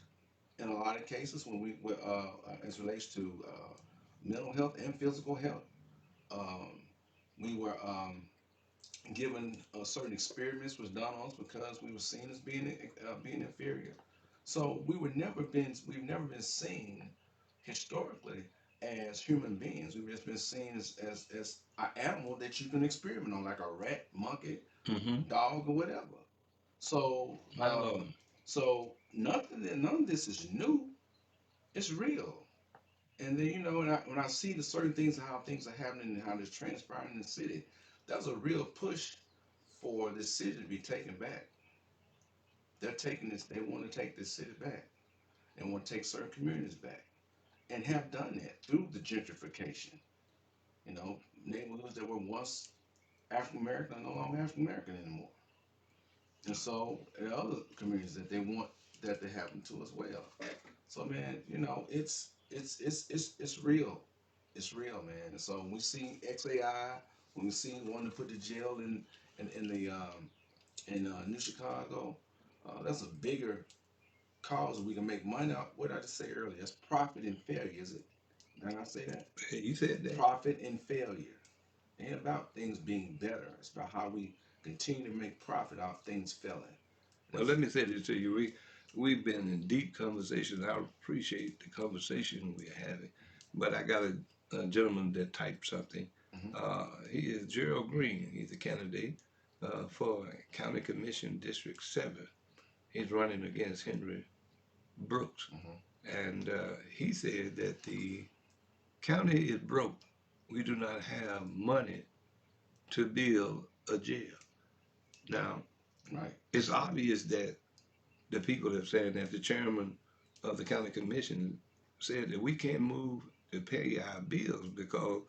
in a lot of cases when we were as relates to mental health and physical health. Um, we were given certain experiments was done on us because we were seen as being inferior. So we've never been seen historically as human beings. We've just been seen as an animal that you can experiment on, like a rat, monkey, Mm-hmm. dog, or whatever. So My Lord. none of this is new. It's real. And then when I see the certain things and how things are happening and how it's transpiring in the city, there's a real push for this city to be taken back. They're taking this. They want to take this city back and want to take certain communities back, and have done that through the gentrification. You know, neighborhoods that were once African American are no longer African American anymore, and so there are other communities that they want that to happen to as well. So man, it's real. It's real, man. And so when we see XAI, when we see one to put the jail in the in New Chicago, that's a bigger cause we can make money out. What did I just say earlier? That's profit and failure, is it? Did I say that? Hey, you said that. Profit and failure. It ain't about things being better. It's about how we continue to make profit out of things failing. Well, That's let me say this to you. We've been in deep conversations. I appreciate the conversation we're having. But I got a gentleman that typed something. hmm He is Gerald Green. He's a candidate for County Commission District 7. He's running against Henry Brooks. hmm And he said that the county is broke. We do not have money to build a jail. Now, right. it's obvious that the people have said that the chairman of the county commission said that we can't move to pay our bills because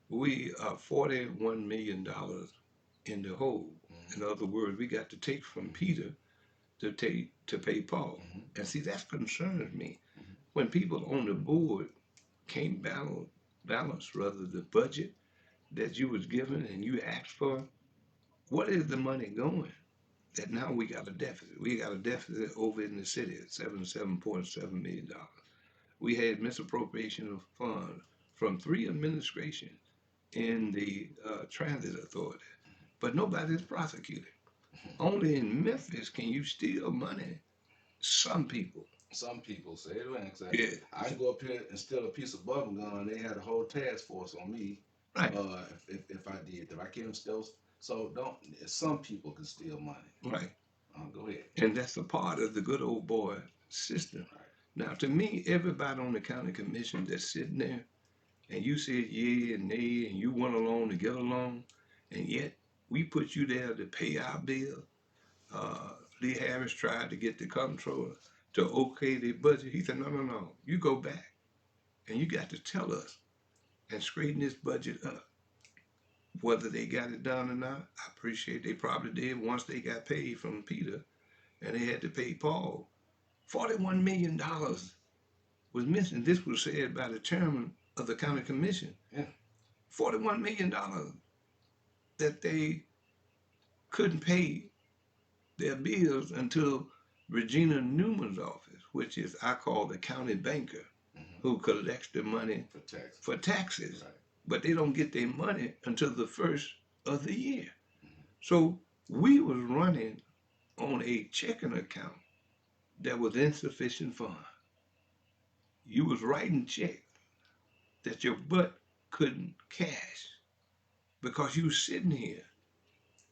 we are $41 million in the hole. In hmm other words, we got to take from Peter to pay Paul. hmm And see, that concerns me. hmm When people on the board can't balance rather the budget that you was given and you asked for, what is the money going? That now we got a deficit. We got a deficit over in the city at $77.7 million. We had misappropriation of funds from three administrations in the transit authority, but nobody's prosecuted. Only in Memphis can you steal money. Some people. Some people say it ain't. Yeah. I can go up here and steal a piece of bubble gum. They had a whole task force on me. Right. If I did, if I can't steal, so don't. Some people can steal money. Right. Go ahead. And that's a part of the good old boy system. Right. Now, to me, everybody on the county commission that's sitting there and you said yea and nay and you went along to get along, and yet we put you there to pay our bill. Lee Harris tried to get the comptroller to okay the budget. He said, no, no, no. You go back and you got to tell us and straighten this budget up. Whether they got it done or not, I appreciate they probably did once they got paid from Peter and they had to pay Paul. $41 million was missing. This was said by the chairman of the county commission. Yeah. $41 million that they couldn't pay their bills until Regina Newman's office, which is I call the county banker, hmm who collects the money For taxes. for taxes, Right. but they don't get their money until the first of the year. hmm So we was running on a checking account that was insufficient funds. You was writing checks that your butt couldn't cash because you was sitting here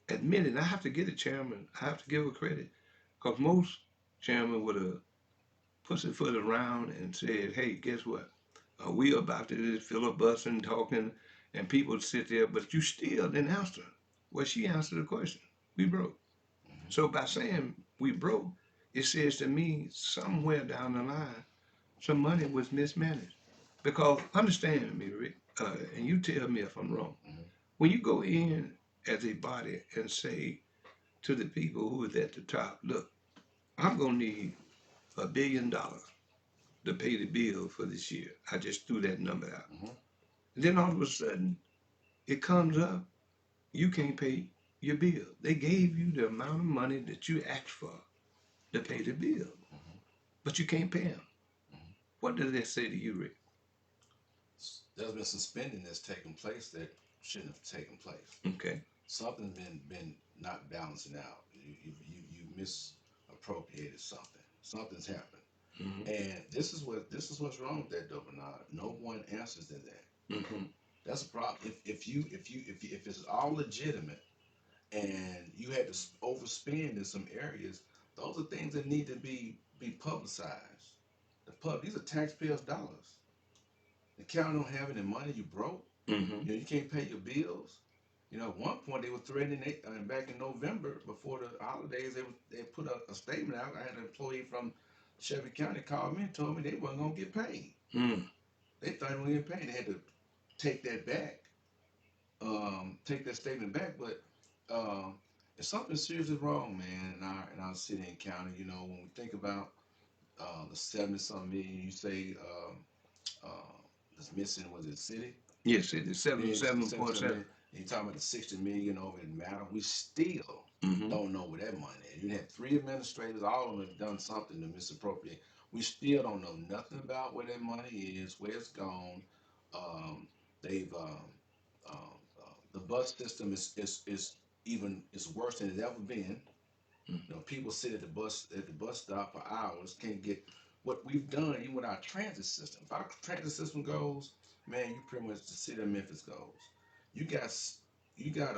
admitting. I have to get a chairman. I have to give her credit because most chairman would have pussyfoot around and said, "Hey, guess what? We about to just filibustering talking, And people sit there, but you still didn't answer. Well, she answered the question. We broke. Mm-hmm. So by saying we broke, it says to me somewhere down the line, some money was mismanaged. Because understand me, Rick, and you tell me if I'm wrong. Mm-hmm. When you go in as a body and say to the people who is at the top, look, I'm gonna need $1 billion to pay the bill for this year. I just threw that number out. Mm-hmm. And then all of a sudden, it comes up, you can't pay your bill. They gave you the amount of money that you asked for to pay the bill, Mm-hmm. but you can't pay them. Mm-hmm. What does that say to you, Rick? There's been some spending that's taken place that shouldn't have taken place. Okay. Something's been not balancing out. You misappropriated something. Something's happened. Mm-hmm. And this is what's wrong with that, though, Bernard. No one answers to that. Mm-hmm. That's a problem. If it's all legitimate and you had to overspend in some areas, those are things that need to be publicized. These are taxpayers' dollars. The county don't have any money. You broke. Mm-hmm. You can't pay your bills. At one point they were threatening it, back in November before the holidays. They put a statement out. I had an employee from Shelby County called me and told me they weren't gonna get paid. Mm. They thought they were gonna get paid. They had to take that back, take that statement back. But if something seriously wrong, man, in our city and county, when we think about the 70 something million, you say that's missing, was it city? Yes, it is Million, 77.7. million. And you talking about the 60 million over in Matter. We still Mm-hmm. don't know where that money is. You had three administrators, all of them have done something to misappropriate. We still don't know nothing about where that money is, where it's gone. Um, they've the bus system is even is worse than it's ever been. People sit at the bus stop for hours, can't get what we've done, even with our transit system. If our transit system goes, man, you pretty much the city of Memphis goes. You got you got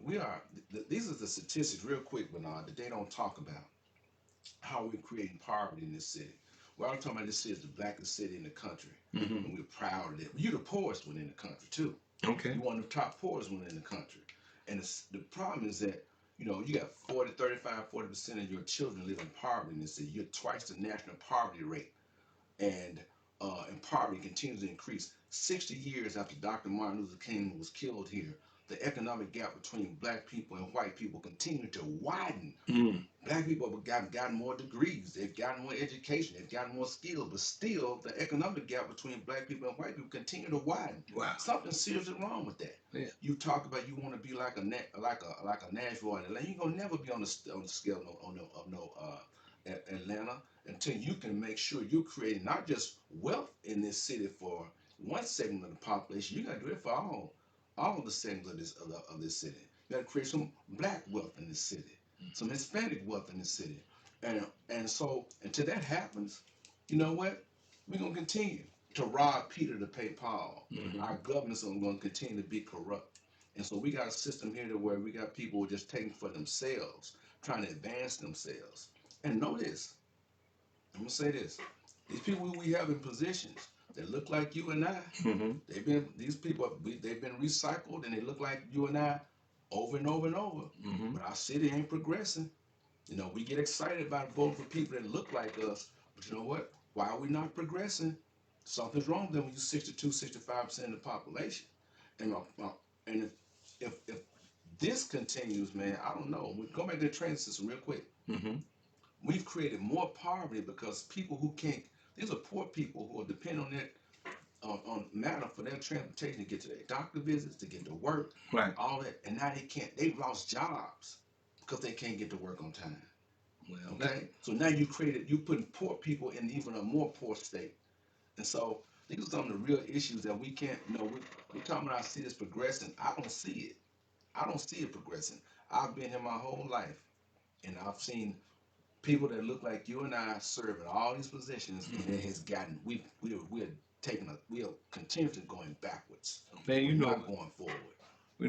we are these are the statistics real quick, Bernard, that they don't talk about how we're creating poverty in this city. Well, I'm talking about this city is the blackest city in the country, Mm-hmm. and we're proud of it. You're the poorest one in the country too. Okay. You're one of the top poorest one in the country. And the problem is that, you got 40, 35, 40% of your children live in poverty in this city. You're twice the national poverty rate. And poverty continues to increase. 60 years after Dr. Martin Luther King was killed here, the economic gap between black people and white people continued to widen. Mm. Black people have gotten more degrees, they've gotten more education, they've gotten more skills, but still the economic gap between black people and white people continue to widen. Wow. Something's seriously wrong with that. Yeah. You talk about you want to be like a Nashville, Atlanta. You're gonna never be on the scale of Atlanta until you can make sure you're creating not just wealth in this city for one segment of the population. You got to do it for all the segments of this city. You got to create some black wealth in this city, some Hispanic wealth in the city. And so until that happens, you know what? We're gonna continue to rob Peter to pay Paul. Mm-hmm. Our governments are gonna continue to be corrupt. And so we got a system here to where we got people who are just taking for themselves, trying to advance themselves. And know this, I'm gonna say this. These people we have in positions that look like you and I, Mm-hmm. they've been recycled and they look like you and I over and over and over. Mm-hmm. But our city ain't progressing. We get excited about voting for people that look like us, but you know what? Why are we not progressing? Something's wrong with them when you're 62, 65% of the population. And and if this continues, man, I don't know. We go back to the transit system real quick. Mm-hmm. We've created more poverty because people who can't. These are poor people who are dependent on that on matter for their transportation to get to their doctor visits, to get to work, Right. all that, and now they can't. They've lost jobs because they can't get to work on time. Well, Okay, so now you putting poor people in even a more poor state, and so these are some of the real issues that we can't. We're talking about. I see this progressing. I don't see it. I don't see it progressing. I've been here my whole life, and I've seen people that look like you and I serving all these positions, and it has gotten we are continuously going backwards. man, We're not going forward.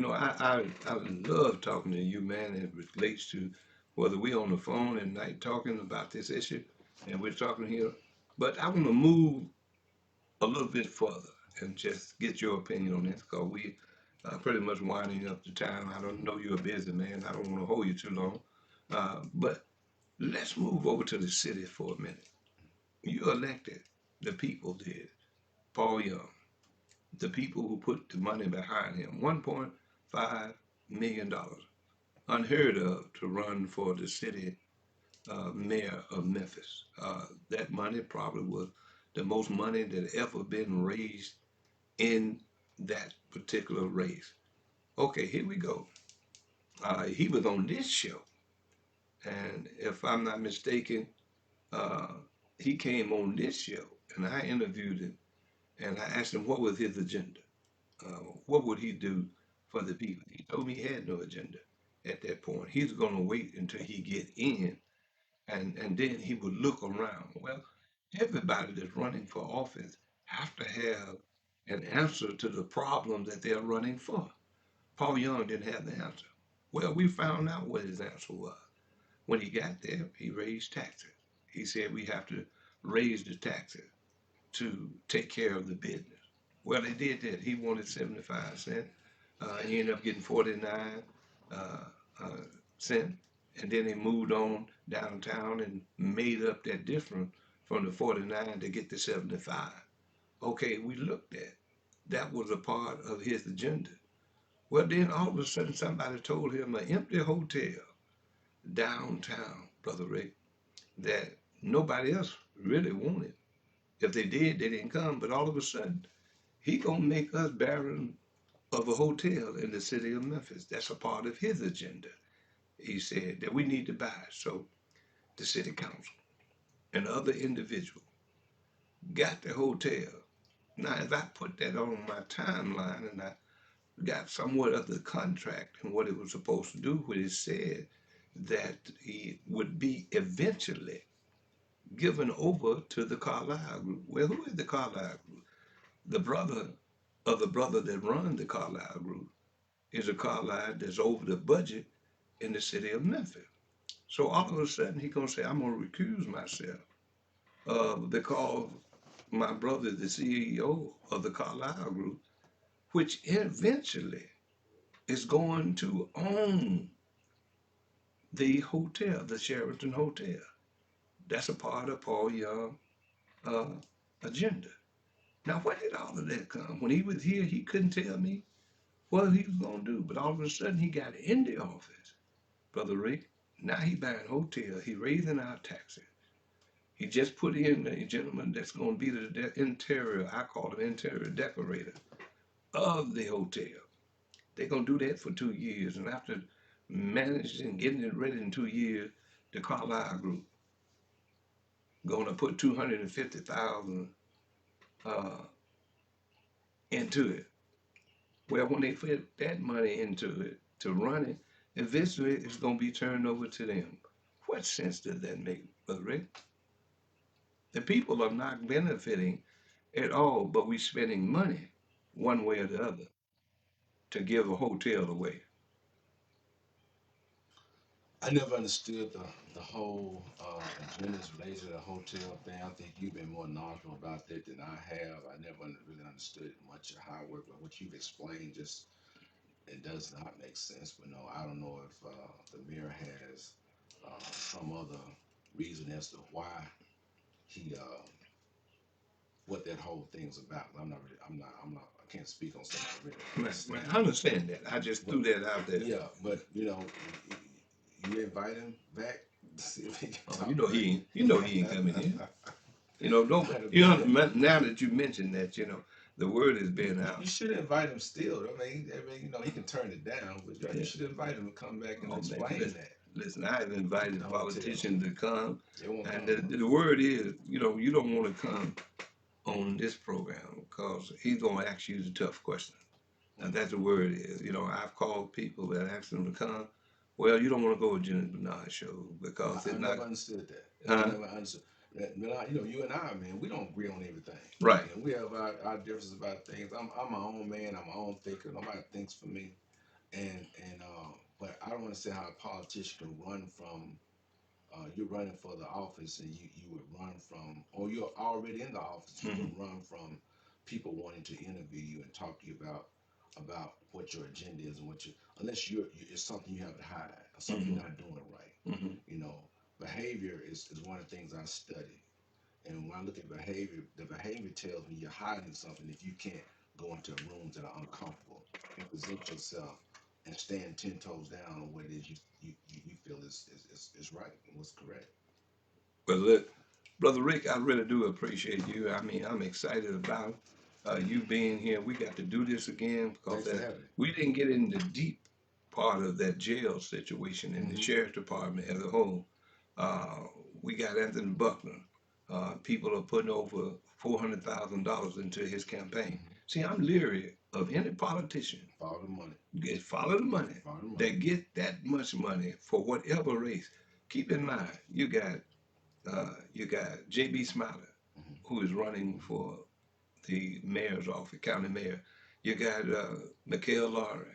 I love talking to you, man. It relates to whether we on the phone at night talking about this issue, and we're talking here. But I want to move a little bit further, and just get your opinion on this because we pretty much winding up the time. I don't know you're a busy man. I don't want to hold you too long. But let's move over to the city for a minute. You elected, the people did, Paul Young, the people who put the money behind him, $1.5 million, unheard of to run for the city mayor of Memphis. That money probably was the most money that ever been raised in that particular race. Okay, here we go. He was on this show, and if I'm not mistaken, uh, he came on this show, and I interviewed him, and I asked him what was his agenda. What would he do for the people? He told me he had no agenda at that point. He's going to wait until he get in, and then he would look around. Well, everybody that's running for office have to have an answer to the problem that they're running for. Paul Young didn't have the answer. Well, we found out what his answer was. When he got there, he raised taxes. He said we have to raise the taxes to take care of the business. Well, they did that. He wanted 75 cents. He ended up getting 49 uh, uh, cents. And then they moved on downtown and made up that difference from the 49 to get the 75. Okay, we looked at that was a part of his agenda. Well, then all of a sudden somebody told him an empty hotel downtown, Brother Rick, that nobody else really wanted. If they did, they didn't come. But all of a sudden, he gonna make us baron of a hotel in the city of Memphis. That's a part of his agenda. He said that we need to buy. So the city council and other individuals got the hotel. Now, if I put that on my timeline and I got somewhat of the contract and what it was supposed to do, what it said that he would be eventually given over to the Carlisle Group. Well, who is the Carlisle Group? The brother of the brother that runs the Carlisle Group is a Carlisle that's over the budget in the city of Memphis. So all of a sudden he gonna say, I'm gonna recuse myself because my brother is the CEO of the Carlisle Group, which eventually is going to own the hotel, the Sheraton Hotel. That's a part of Paul Young's uh, agenda. Now, where did all of that come? When he was here, he couldn't tell me what he was going to do. But all of a sudden, he got in the office, Brother Rick. Now he buying hotels. He raising our taxes. He just put in a gentleman that's going to be the interior, I call him interior decorator of the hotel. They're going to do that for 2 years. And after managing, getting it ready in 2 years, the Carlisle Group going to put 250,000 uh, into it. Well, when they put that money into it to run it, eventually it's going to be turned over to them. What sense does that make, Brother Rick? The people are not benefiting at all, but we're spending money one way or the other to give a hotel away. I never understood the whole agendas related to the hotel thing. I think you've been more knowledgeable about that than I have. I never really understood much of how it worked, but what you've explained just it does not make sense. But no, I don't know if the mayor has some other reason as to why he what that whole thing's about. I'm not, I can't speak on something I really Man, man, I understand. understand that. I just But threw that out there. yeah, but you invite him back to see if he can Oh, talk, you know he ain't coming here. right? You know, no, I'd you know, invite him. now that you mentioned that, the word is being You out. should invite him still. He can turn it down, but you Yeah. should invite him to come back and Oh man, explain listen, that. listen. I've The invited hotel, politicians to come, they won't and come. the word is, you don't want to come on this program because he's gonna ask you the tough questions. And Mm. that's the word is. I've called people that asked them to come. Well, you don't want to go to Jenny Bernard show because I it's not. never understood that. I Uh, never understood that. But you and I, man, we don't agree on everything. right. We have our differences about things. I'm my own man. I'm my own thinker. Nobody thinks for me. But I don't understand how a politician can run from. You're running for the office, and you would run from, or you're already in the office. You Hmm. would run from people wanting to interview you and talk to you about what your agenda is and what you unless it's something you have to hide or something Mm-hmm. you're not doing right. Mm-hmm. You know, behavior is one of the things I study. And when I look at behavior, the behavior tells me you're hiding something if you can't go into rooms that are uncomfortable and present yourself and stand 10 toes down on what it is you feel is right and what's correct. Well, look, Brother Rick, I really do appreciate you. I mean, I'm excited about you being here. We got to do this again because Thanks for having me. we didn't get in the deep part of that jail situation in the Mm-hmm. sheriff department as a whole. Uh, we got Anthony Buckner. People are putting over $400,000 into his campaign. Mm-hmm. See, I'm leery of any politician Follow the money. get follow the money Follow the money. that get that much money for whatever race. Keep in mind, you got J.B. Smiler, Mm-hmm. who is running Mm-hmm. for the mayor's office, county mayor. You got Mikhail Lowry.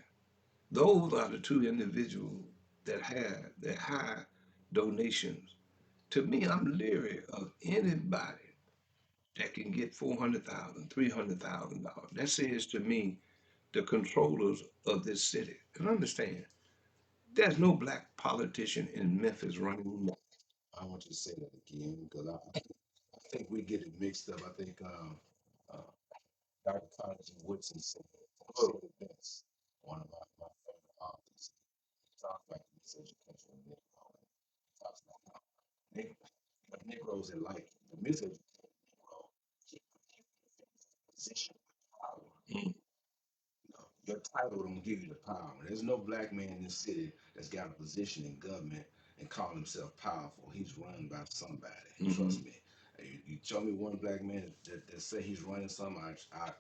Those are the two individuals that high donations. To me, I'm leery of anybody that can get 400,000, $300,000. That says to me the controllers of this city. And understand, there's no black politician in Memphis running. I want you to say that again because I think we get it mixed up. I think uh, Dr. Carnegie Woodson said it best. One of my favorite authors. He talks about the miseducation of Negro. He talks about how Negroes in life, the miseducated Negro, keep position of power. Mm. You know, your title don't give you the power. There's no black man in this city that's got a position in government and call himself powerful. He's run by somebody. Hmm. Trust me. You show me one black man that say he's running something, I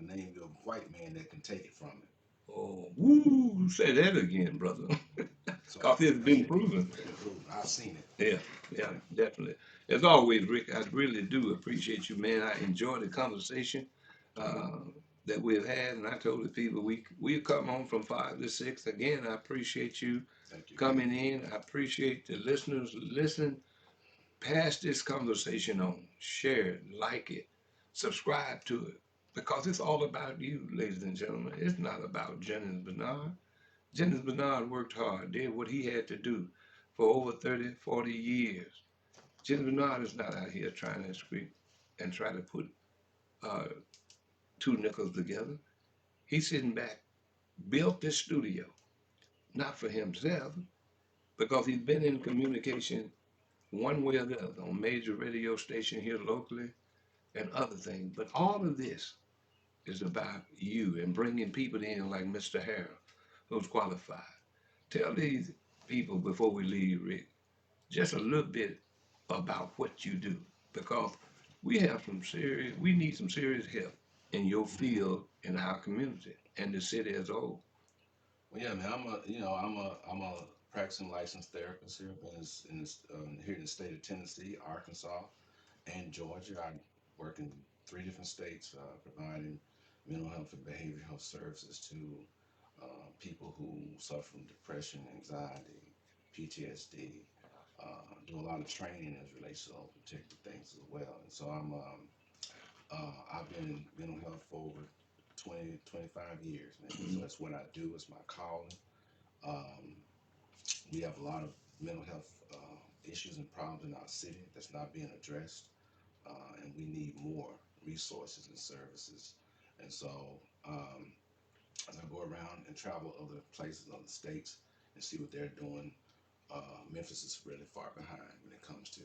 name you a white man that can take it from him. Oh, woo, say that again, brother. So Because it's that's been proven. it's been proven. I've seen it. Yeah, yeah, definitely. As always, Rick, I really do appreciate you, man. I enjoy the conversation uh, that we've had, and I told the people we come on from 5 to 6. Again, I appreciate you Thank you. coming in. I appreciate the listeners listening. Pass this conversation on, share it, like it, subscribe to it, because it's all about you, ladies and gentlemen. It's not about Jennings Bernard. Jennings Bernard worked hard, did what he had to do for over 30, 40 years. Jennings Bernard is not out here trying to scrape and try to put uh, two nickels together. He's sitting back, built this studio, not for himself, because he's been in communication one way or the other on major radio station here locally and other things. But all of this is about you and bringing people in like Mr. Harrell, who's qualified. Tell these people before we leave, Rick, just a little bit about what you do, because we need some serious help in your field, in our community, and the city as a whole. Well, yeah, man. I'm a practicing licensed therapist here here in the state of Tennessee, Arkansas, and Georgia. I work in 3 different states, providing mental health and behavioral health services to people who suffer from depression, anxiety, PTSD. Do a lot of training as relates to those particular things as well. And so I've been in mental health for over 20, 25 years, man. So Mhm. that's what I do. It's my calling. Um, we have a lot of mental health issues and problems in our city that's not being addressed, and we need more resources and services. And so, um, as I go around and travel other places, other states, and see what they're doing, Memphis is really far behind when it comes to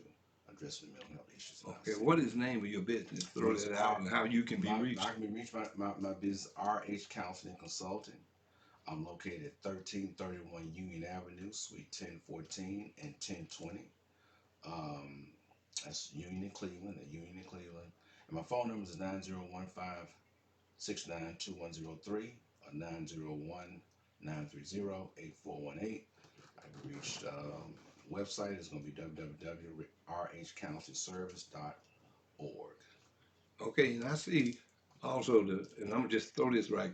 addressing the mental health issues in our Okay, city. what is the name of your business? Throw It's that out and how you can be I reached. can be reached my business RH Counseling Consulting. I'm located at 1331 Union Avenue, Suite 1014 and 1020. Um, that's Union in Cleveland, at Union in Cleveland. And my phone number is 9015692103 or 901-930-8418. I can be reached. Website is going to be www.rhcounselingservice.org. Okay, and I see also and I'm gonna just throw this right.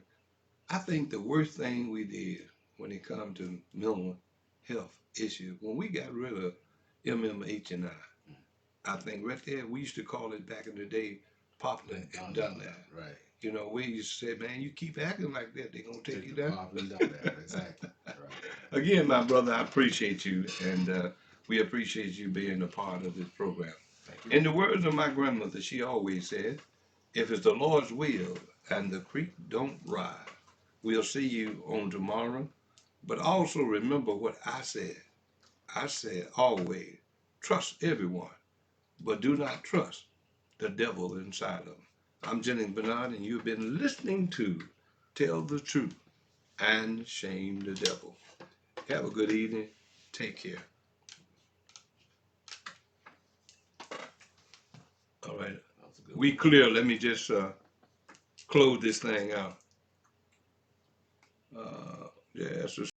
I think the worst thing we did when it comes to mental health issues, when we got rid of MMH and I think right there, we used to call it back in the day, popular and done that. Right. You know, we used to say, man, you keep acting like that, they're gonna take you The down. pop and done that. Exactly. Right. Again, my brother, I appreciate you, and we appreciate you being a part of this program. Thank you. In the words of my grandmother, she always said, if it's the Lord's will and the creek don't rise, we'll see you on tomorrow. But also remember what I said. I said always, trust everyone, but do not trust the devil inside of them. I'm Jennings Bernard, and you've been listening to Tell the Truth and Shame the Devil. Have a good evening. Take care. All right. We clear. Let me just close this thing out. Yeah,